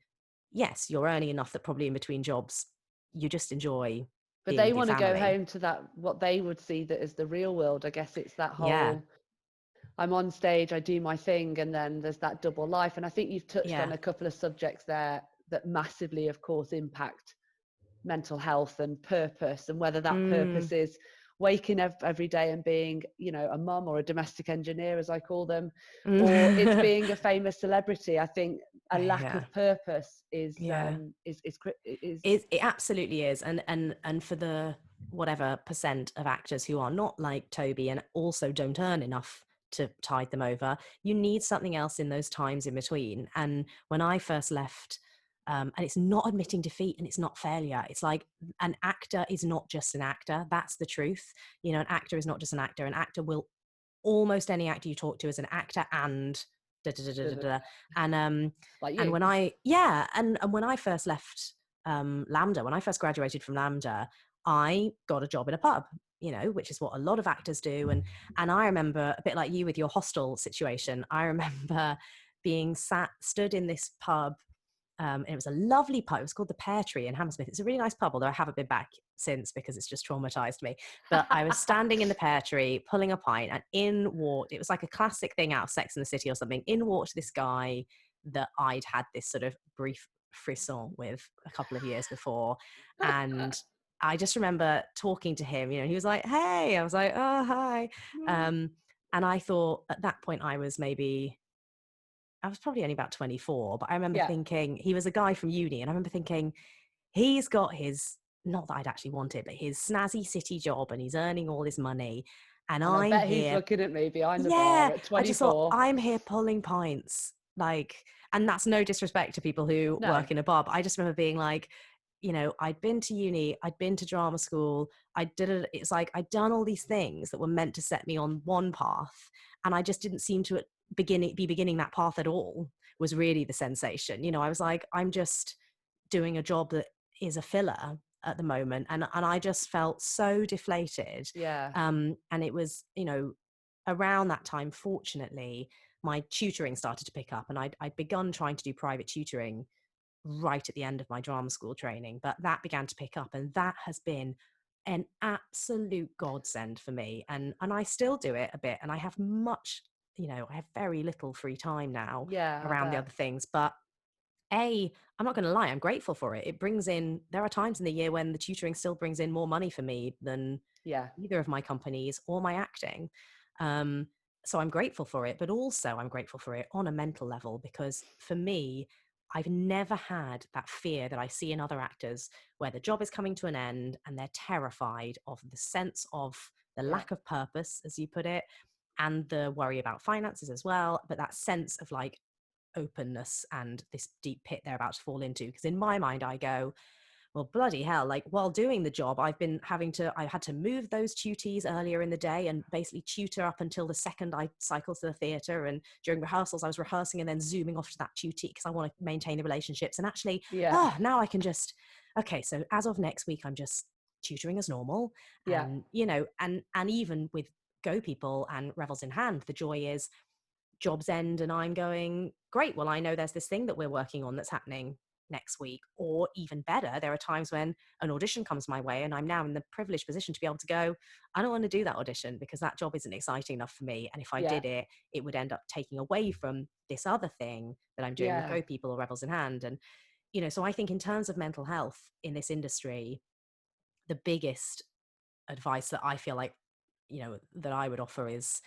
yes, you're earning enough that probably in between jobs, you just enjoy But being they with your want to go family. home to that, what they would see that as the real world. I guess it's that Yeah. whole, I'm on stage, I do my thing, and then there's that double life. And I think you've touched Yeah. on a couple of subjects there that massively, of course, impact mental health and purpose, and whether that purpose is waking up every day and being, you know, a mum or a domestic engineer, as I call them, or it's being a famous celebrity. I think a lack Yeah. of purpose is Yeah. It absolutely is. And for the whatever percent of actors who are not like Toby and also don't earn enough to tide them over, you need something else in those times in between. And when I first left, and it's not admitting defeat and it's not failure. It's like, an actor is not just an actor. That's the truth. You know, an actor is not just an actor. An actor will, almost any actor you talk to is an actor and da, da, da, da, da, da. like And you. when and when I first left Lambda, when I first graduated from Lambda, I got a job in a pub, you know, which is what a lot of actors do. And I remember, a bit like you with your hostel situation, I remember being stood in this pub. And it was a lovely pub. It was called the Pear Tree in Hammersmith. It's a really nice pub, although I haven't been back since because it's just traumatized me. But I was standing in the Pear Tree, pulling a pint, and in walked, it was like a classic thing out of Sex and the City or something. In walked this guy that I'd had this sort of brief frisson with a couple of years before. And I just remember talking to him, you know, he was like, hey, I was like, oh, hi. And I thought at that point I was probably only about 24, but I remember Yeah. thinking, he was a guy from uni, and I remember thinking, he's got his, not that I'd actually want it, but his snazzy city job, and he's earning all his money. And And I I'm bet he's here, looking at me behind the bar yeah, at I just thought, 24. I'm here pulling pints. Like, and that's no disrespect to people who No. work in a bar, but I just remember being like, you know, I'd been to uni, I'd been to drama school, I did it. It's like, I'd done all these things that were meant to set me on one path. And I just didn't seem to be beginning that path at all, was really the sensation. You know, I was like, I'm just doing a job that is a filler at the moment. And I just felt so deflated. Yeah. And it was, you know, around that time, fortunately, my tutoring started to pick up, and I'd begun trying to do private tutoring right at the end of my drama school training, but that began to pick up, and that has been an absolute godsend for me. And I still do it a bit, and I have much, you know, I have very little free time now Yeah, I around the bet. other things, but I'm not going to lie, I'm grateful for it. It brings in, there are times in the year when the tutoring still brings in more money for me than Yeah. either of my companies or my acting. Um, so I'm grateful for it, but also I'm grateful for it on a mental level, because for me, I've never had that fear that I see in other actors where the job is coming to an end and they're terrified of the sense of the Yeah. lack of purpose, as you put it, and the worry about finances as well. But that sense of like openness and this deep pit they're about to fall into. Because in my mind, I go, well, bloody hell, like while doing the job, I had to move those tutees earlier in the day and basically tutor up until the second I cycled to the theatre. And during rehearsals, I was rehearsing and then zooming off to that tutee because I want to maintain the relationships. And actually, Yeah. now I can just, okay, so as of next week, I'm just tutoring as normal. Yeah. And, you know, and even with Go People and Revels in Hand, the joy is jobs end and I'm going, great, well, I know there's this thing that we're working on that's happening next week. Or even better, there are times when an audition comes my way and I'm now in the privileged position to be able to go, I don't want to do that audition because that job isn't exciting enough for me. And if I did it, it would end up taking away from this other thing that I'm doing with Go People or Revels in Hand. And, so I think in terms of mental health in this industry, the biggest advice that I feel like, that I would offer is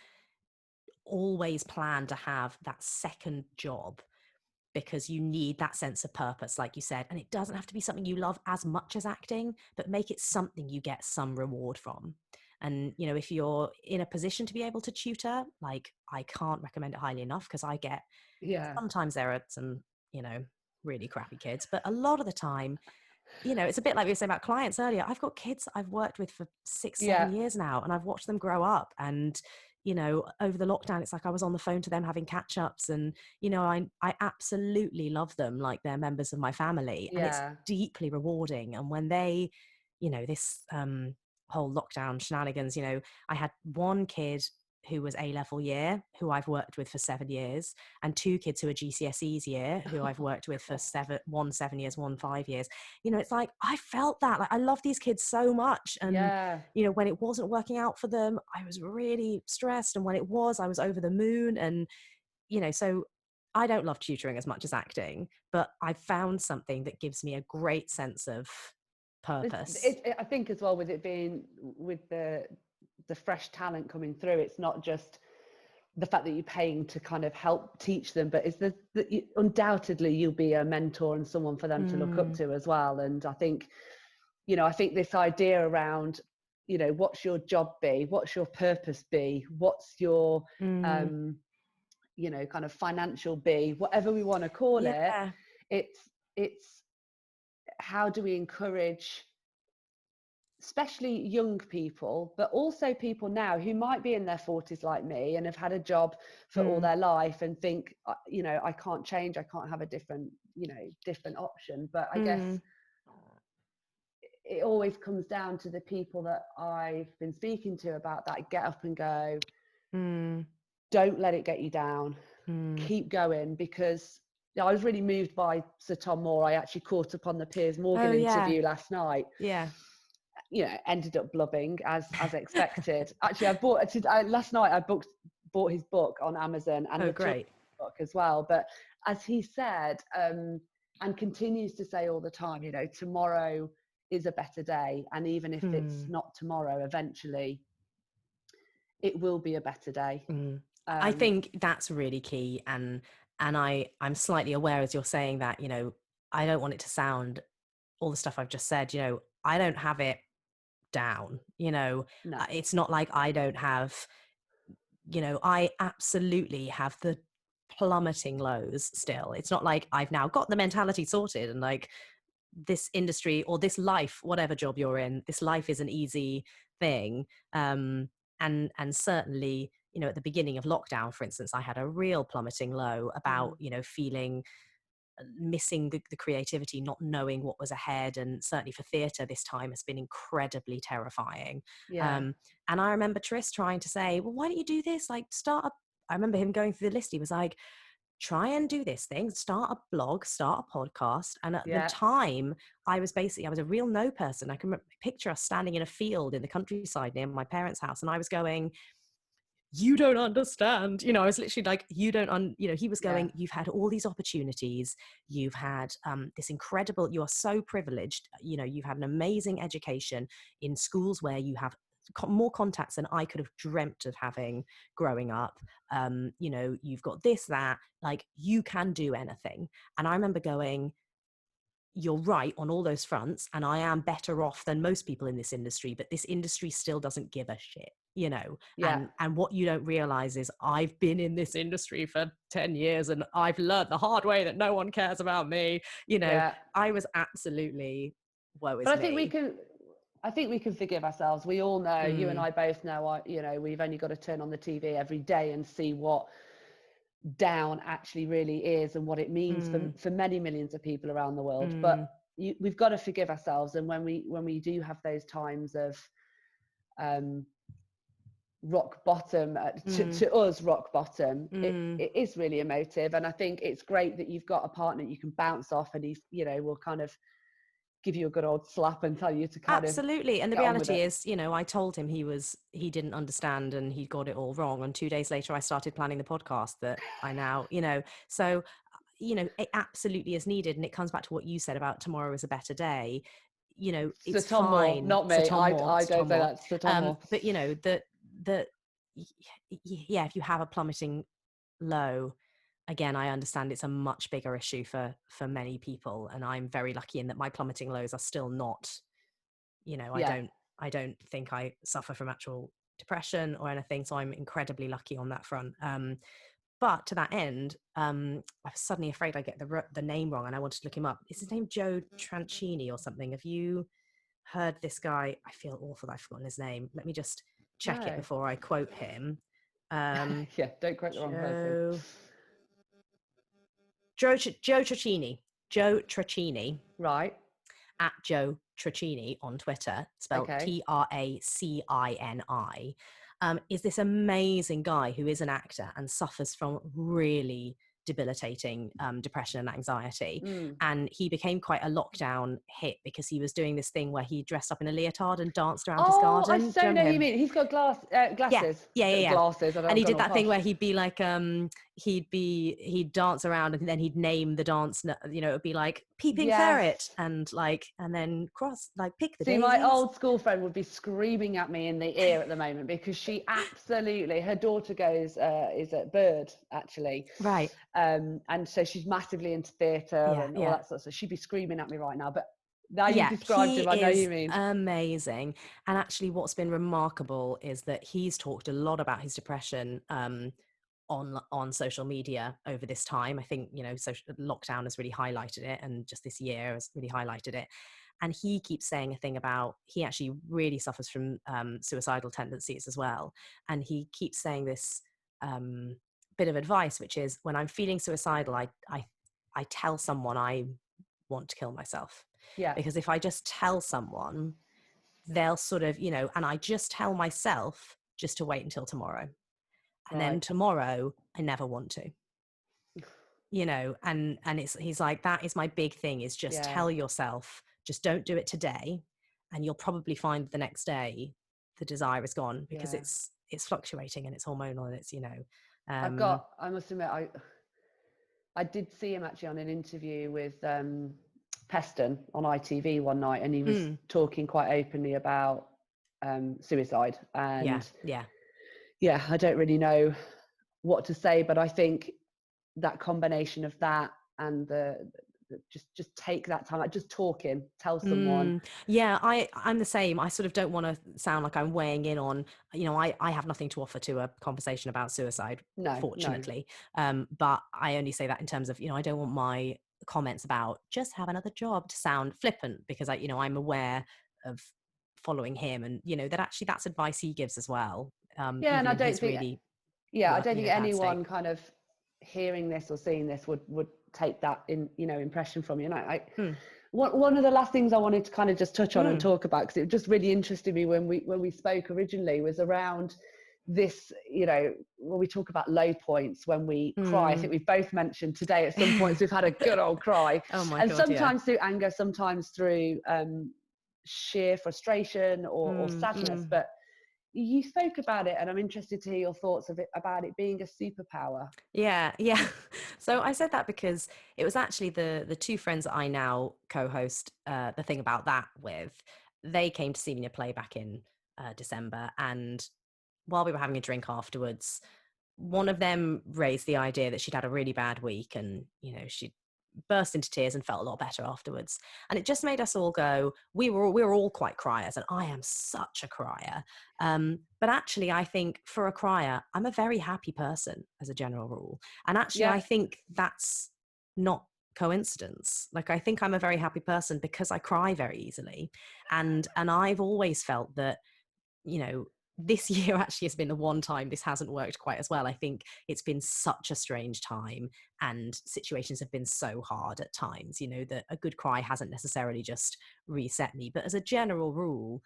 always plan to have that second job, because you need that sense of purpose, like you said. And it doesn't have to be something you love as much as acting, but make it something you get some reward from. And, if you're in a position to be able to tutor, like, I can't recommend it highly enough, because I get, sometimes there are some, really crappy kids, but a lot of the time, it's a bit like we were saying about clients earlier. I've got kids I've worked with for 6-7 years now, and I've watched them grow up. And, over the lockdown, it's like I was on the phone to them having catch ups, and, I absolutely love them like they're members of my family, and it's deeply rewarding. And when they, this whole lockdown shenanigans, I had one kid who was A-level year, who I've worked with for 7 years, and 2 kids who are GCSEs year, who I've worked with for 7 years, 1 5 years. It's like, I felt that, like, I love these kids so much. And, when it wasn't working out for them, I was really stressed. And when it was, I was over the moon. And, so I don't love tutoring as much as acting, but I've found something that gives me a great sense of purpose. I think as well, with it being with the fresh talent coming through, it's not just the fact that you're paying to kind of help teach them, but it's that undoubtedly you'll be a mentor and someone for them to look up to as well. And I think, I think this idea around, what's your job be, what's your purpose be, what's your kind of financial be, whatever we want to call it, it's how do we encourage especially young people, but also people now who might be in their 40s like me and have had a job for all their life and think, I can't change, I can't have a different option. But I guess it always comes down to the people that I've been speaking to about that get up and go, don't let it get you down, keep going. Because I was really moved by Sir Tom Moore. I actually caught up on the Piers Morgan interview last night. Ended up blubbing as expected. Actually, last night I bought his book on Amazon, and the great book as well. But as he said, and continues to say all the time, tomorrow is a better day, and even if it's not tomorrow, eventually it will be a better day. I think that's really key. And I'm slightly aware, as you're saying that, I don't want it to sound, all the stuff I've just said, I don't have it down. No. It's not like I don't have, I absolutely have the plummeting lows still. It's not like I've now got the mentality sorted and like, this industry or this life, whatever job you're in, this life is an easy thing. And certainly, at the beginning of lockdown, for instance, I had a real plummeting low about, feeling missing the creativity, not knowing what was ahead. And certainly for theatre, this time has been incredibly terrifying. And I remember Tris trying to say, well, why don't you do this? Like, I remember him going through the list. He was like, try and do this thing, start a blog, start a podcast. And at the time, I was a real no person. I can picture us standing in a field in the countryside near my parents' house. And I was going, you don't understand. I was literally like, you don't, he was going, you've had all these opportunities. You've had this incredible, you are so privileged. You've had an amazing education in schools where you have more contacts than I could have dreamt of having growing up. You've got this, that, like, you can do anything. And I remember going, you're right on all those fronts, and I am better off than most people in this industry, but this industry still doesn't give a shit, and what you don't realize is I've been in this industry for 10 years and I've learned the hard way that no one cares about me. I was absolutely woe is me. But I think we can forgive ourselves. We all know, you and I both know, we've only got to turn on the TV every day and see what down actually really is and what it means for many millions of people around the world. But we've got to forgive ourselves. And when we do have those times of rock bottom, to us rock bottom, Mm. it is really emotive. And I think it's great that you've got a partner you can bounce off, and he's, you know, will kind of give you a good old slap and tell you to kind Absolutely. And the get on with reality it. is, you know, I told him he didn't understand and he got it all wrong. And 2 days later, I started planning the podcast that I now, you know, so, you know, it absolutely is needed. And it comes back to what you said about tomorrow is a better day. You know, Sir it's Tom Moore, fine. not Sir me. Tom Moore, I Sir don't Tom say Moore. that, Sir Tom Moore. But, you know, yeah, if you have a plummeting low, again, I understand it's a much bigger issue for many people. And I'm very lucky in that my plummeting lows are still not, you know, Yeah. I don't think I suffer from actual depression or anything. So I'm incredibly lucky on that front. But to that end, I was suddenly afraid I get the name wrong, and I wanted to look him up. Is his name Joe Tranchini or something? Have you heard this guy? I feel awful that I've forgotten his name. Let me just check it No. before I quote him. Yeah, don't quote the wrong person. Joe Tracini. Joe Tracini. Right. At Joe Tracini on Twitter, spelled Okay. Tracini, is this amazing guy who is an actor and suffers from really debilitating depression and anxiety. And he became quite a lockdown hit because he was doing this thing where he dressed up in a leotard and danced around his garden. I so know who you mean. He's got glasses. Yeah. Glasses. And he did that thing where he'd be like, he'd dance around and then he'd name the dance, you know, it'd be like peeping ferret and like, and then pick the daisies. My old school friend would be screaming at me in the ear at the moment because she absolutely, her daughter is at Bird actually. Right. And so she's massively into theatre and all that sort of stuff. She'd be screaming at me right now, but now you've described him, I know you mean. Amazing. And actually what's been remarkable is that he's talked a lot about his depression on social media over this time. I think, you know, lockdown has really highlighted it, and just this year has really highlighted it. And he keeps saying a thing about, he actually really suffers from suicidal tendencies as well. And he keeps saying this bit of advice, which is, when I'm feeling suicidal, I tell someone I want to kill myself. Yeah. Because if I just tell someone, they'll sort of, you know, and I just tell myself just to wait until tomorrow. And then tomorrow, I never want to. You know, and he's like, that is my big thing, is just tell yourself, just don't do it today, and you'll probably find the next day the desire is gone, because it's fluctuating and it's hormonal, and it's, you know, I must admit, I did see him actually on an interview with Peston on ITV one night, and he was talking quite openly about suicide. And I don't really know what to say, but I think that combination of that and the just take that time, like just talking, tell someone. I'm the same. I sort of don't want to sound like I'm weighing in on, you know, I have nothing to offer to a conversation about suicide, fortunately. But I only say that in terms of, you know, I don't want my comments about just have another job to sound flippant, because you know, I'm aware of following him, and, you know, that actually that's advice he gives as well. And I don't think, I don't think anyone state. kind of hearing this or seeing this would take that impression from you. And one of the last things I wanted to kind of just touch on and talk about, because it just really interested me when we spoke originally, was around this, you know, when we talk about low points, when we cry. I think we've both mentioned today at some points we've had a good old cry. And sometimes through anger, sometimes through sheer frustration or sadness. But you spoke about it, and I'm interested to hear your thoughts about it being a superpower. Yeah. So I said that because it was actually the two friends that I now co-host The Thing About That with. They came to see me in a play back in December, and while we were having a drink afterwards, one of them raised the idea that she'd had a really bad week, and, you know, she'd burst into tears and felt a lot better afterwards. And it just made us all go, we were all quite criers, and I am such a crier. But actually, I think for a crier, I'm a very happy person as a general rule. And actually, I think that's not coincidence. Like, I think I'm a very happy person because I cry very easily. And I've always felt that, you know, this year actually has been the one time this hasn't worked quite as well. I think it's been such a strange time, and situations have been so hard at times, you know, that a good cry hasn't necessarily just reset me. But as a general rule,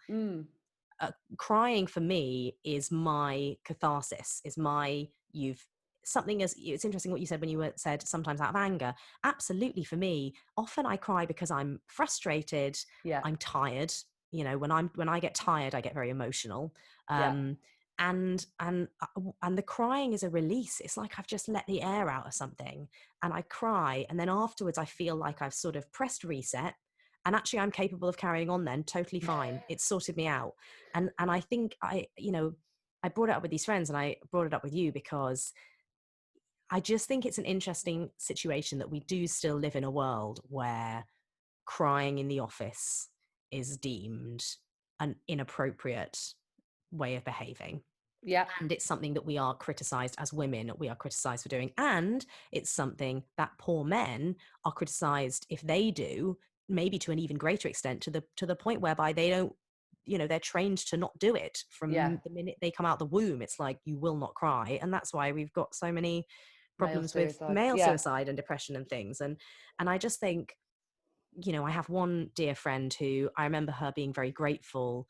crying for me is my catharsis, is my, it's interesting what you said when you said sometimes out of anger. Absolutely, for me, often I cry because I'm frustrated, Yeah. I'm tired. When I get tired, I get very emotional. Yeah. And the crying is a release. It's like I've just let the air out of something, and I cry, and then afterwards I feel like I've sort of pressed reset, and actually I'm capable of carrying on then, totally fine. It's sorted me out. And I think I brought it up with these friends, and I brought it up with you because I just think it's an interesting situation that we do still live in a world where crying in the office is deemed an inappropriate way of behaving. Yeah. And it's something that we are criticized as women, we are criticized for doing. And it's something that poor men are criticized if they do, maybe to an even greater extent, to the point whereby they don't, they're trained to not do it Yeah. from the minute they come out the womb. It's like, you will not cry. And that's why we've got so many Male problems with suicide. male Yeah. suicide and depression and things. And I just think, I have one dear friend who I remember her being very grateful,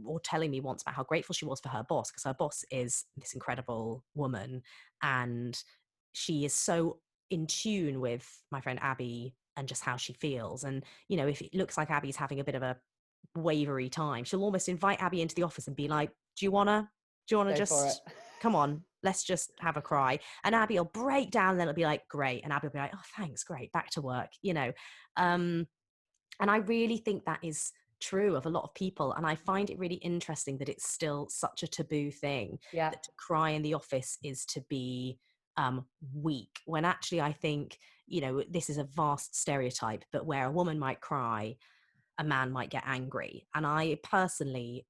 or telling me once about how grateful she was for her boss, because her boss is this incredible woman, and she is so in tune with my friend Abby and just how she feels. And if it looks like Abby's having a bit of a wavery time, she'll almost invite Abby into the office and be like, do you wanna Go for it. just come on, let's just have a cry? And Abby will break down, and then it'll be like, great, and Abby will be like, oh thanks, great, back to work. And I really think that is true of a lot of people. And I find it really interesting that it's still such a taboo thing, Yeah. that to cry in the office is to be weak, when actually I think, this is a vast stereotype, but where a woman might cry, a man might get angry. And I personally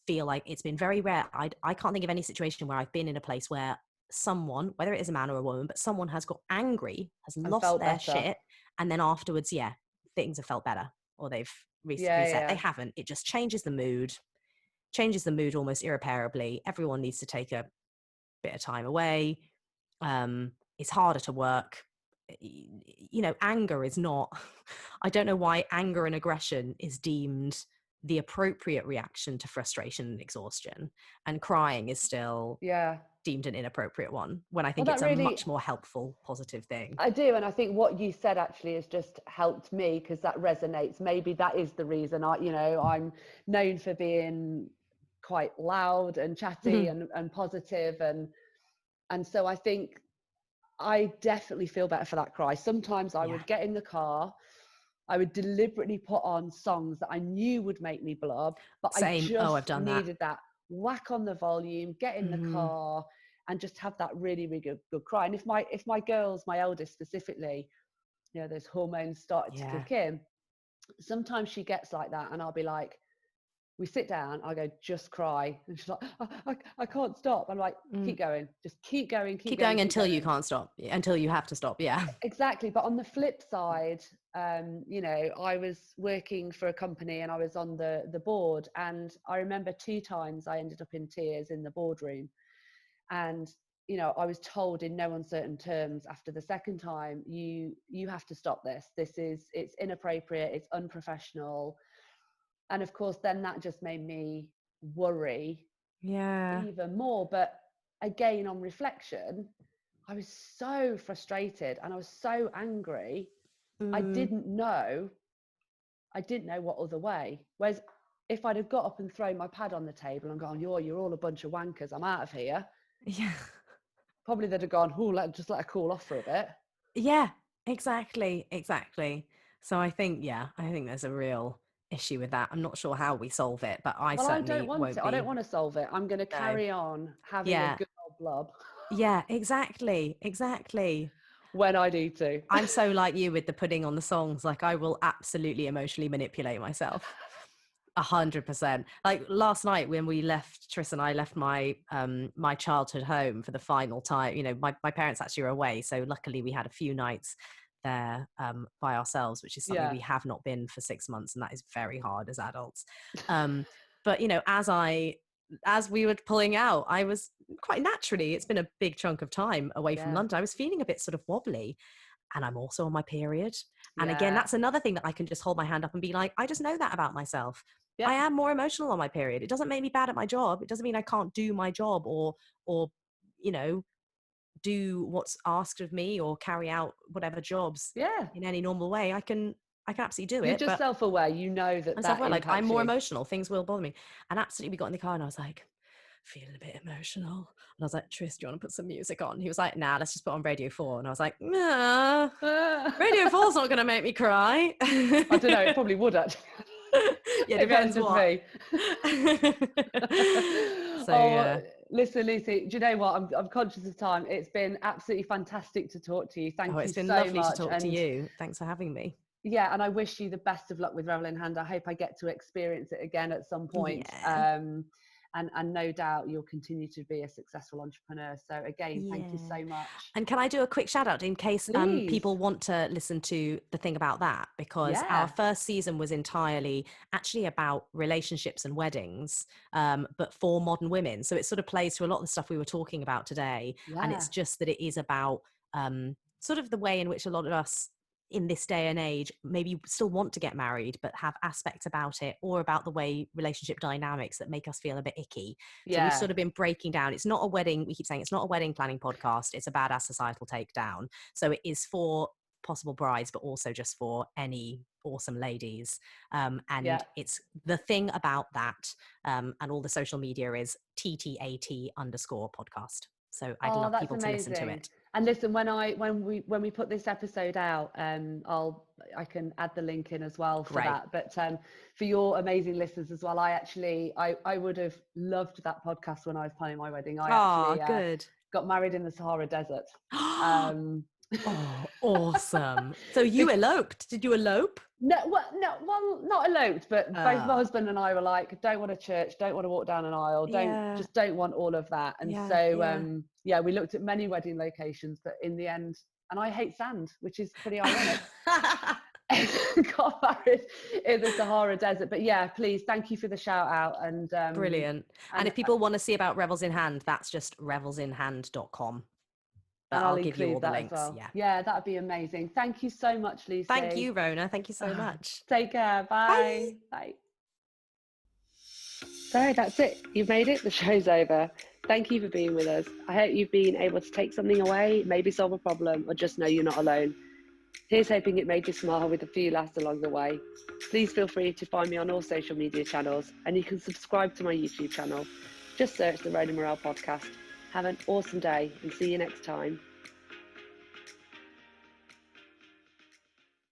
feel like it's been very rare. I can't think of any situation where I've been in a place where someone, whether it is a man or a woman, but someone has got angry, has And lost felt their better. shit, and then afterwards, yeah, things have felt better, or they've Yeah. reset. Yeah. They haven't. It just changes the mood almost irreparably. Everyone needs to take a bit of time away. It's harder to work. Anger is not, I don't know why anger and aggression is deemed the appropriate reaction to frustration and exhaustion, and crying is still Yeah. deemed an inappropriate one, when I Well, think that it's a really, much more helpful, positive thing. I do. And I think what you said actually has just helped me, because that resonates. Maybe that is the reason I'm known for being quite loud and chatty and positive. And so I think I definitely feel better for that cry. Sometimes I Yeah. would get in the car, I would deliberately put on songs that I knew would make me blub, but I Same. Oh, I've just done that. needed that whack on the volume, get in the car, and just have that really, really good cry. And if my girls, my eldest specifically, those hormones started to Yeah. kick in, sometimes she gets like that, and I'll be like, we sit down, I go, just cry. And she's like, I can't stop. I'm like, keep going, just keep going, Keep going keep until you going. can't stop, until you have to stop. Yeah. Exactly. But on the flip side, I was working for a company and I was on the board, and I remember 2 times I ended up in tears in the boardroom. And I was told in no uncertain terms after the second time, you have to stop this. It's inappropriate, it's unprofessional. And of course, then that just made me worry Yeah. even more. But again, on reflection, I was so frustrated and I was so angry. I didn't know what other way. Whereas if I'd have got up and thrown my pad on the table and gone, you're all a bunch of wankers, I'm out of here, Yeah. probably they'd have gone, let her cool off for a bit. Yeah, exactly. So I think there's a real issue with that. I'm not sure how we solve it, but I Well, I don't certainly want won't to. I don't be. want to solve it. I'm going to No. carry on having a Yeah. good old blub Yeah, exactly. when I need to. I'm so like you with the putting on the songs. Like, I will absolutely emotionally manipulate myself. 100%. Like last night when we left, Tris and I left my childhood home for the final time. My parents actually were away, so luckily we had a few nights there by ourselves, which is something Yeah. we have not been for 6 months, and that is very hard as adults. But as we were pulling out, I was quite naturally, it's been a big chunk of time away from Yeah. London, I was feeling a bit sort of wobbly, and I'm also on my period. And again, Yeah. that's another thing that I can just hold my hand up and be like, I just know that about myself. Yeah. I am more emotional on my period. It doesn't make me bad at my job. It doesn't mean I can't do my job or you know, do what's asked of me or carry out whatever jobs Yeah. in any normal way. I can absolutely do You're it. just But self-aware. You know that I'm that self-aware, like I'm impacts more you. emotional. Things will bother me. And absolutely, we got in the car and I was like, feeling a bit emotional. And I was like, Tris, do you want to put some music on? He was like, nah, let's just put on Radio 4. And I was like, nah, Radio 4's not going to make me cry. I don't know. It probably would actually. Yeah, Maybe I'm depends just what. me. So Oh, yeah. listen, Lucy, do you know what? I'm conscious of time. It's been absolutely fantastic to talk to you. Oh, Thank you it's been so lovely to much. talk to And you. Thanks for having me. yeah, and I wish you the best of luck with Revel in Hand. I hope I get to experience it again at some point. Yeah. And no doubt you'll continue to be a successful entrepreneur. So again, thank you Yeah. so much. And can I do a quick shout out in case Please. people want to listen to the thing about that? Because Yeah. our first season was entirely actually about relationships and weddings, but for modern women. So it sort of plays to a lot of the stuff we were talking about today. And Yeah. it's just that it is about sort of the way in which a lot of us in this day and age maybe still want to get married but have aspects about it or about the way relationship dynamics that make us feel a bit icky. So we've Yeah. sort of been breaking down. It's not a wedding, we keep saying it's not a wedding planning podcast, it's a badass societal takedown. So it is for possible brides but also just for any awesome ladies, and Yeah. it's the thing about that, and all the social media is TTAT_podcast. So I'd love that's people to listen to amazing. it. And listen, when we put this episode out, I can add the link in as well for Great. that. But for your amazing listeners as well, I would have loved that podcast when I was planning my wedding. I actually Good. got married in the Sahara Desert. Oh, awesome. So you eloped. Did you elope? No, well, not eloped, but both my husband and I were like, don't want a church, don't want to walk down an aisle, just don't want all of that. And so, we looked at many wedding locations, but in the end, and I hate sand, which is pretty ironic, got married in the Sahara Desert. But yeah, please, thank you for the shout out. And brilliant. And if people want to see about Revels in Hand, that's just revelsinhand.com. But and I'll give you all the that links. as well. Yeah. Yeah, that'd be amazing. Thank you so much, Lucy. Thank you, Rona. Thank you so much. Take care. Bye. Bye. So that's it. You've made it. The show's over. Thank you for being with us. I hope you've been able to take something away, maybe solve a problem, or just know you're not alone. Here's hoping it made you smile with a few laughs along the way. Please feel free to find me on all social media channels, and you can subscribe to my YouTube channel. Just search the Rona Morale Podcast. Have an awesome day and see you next time.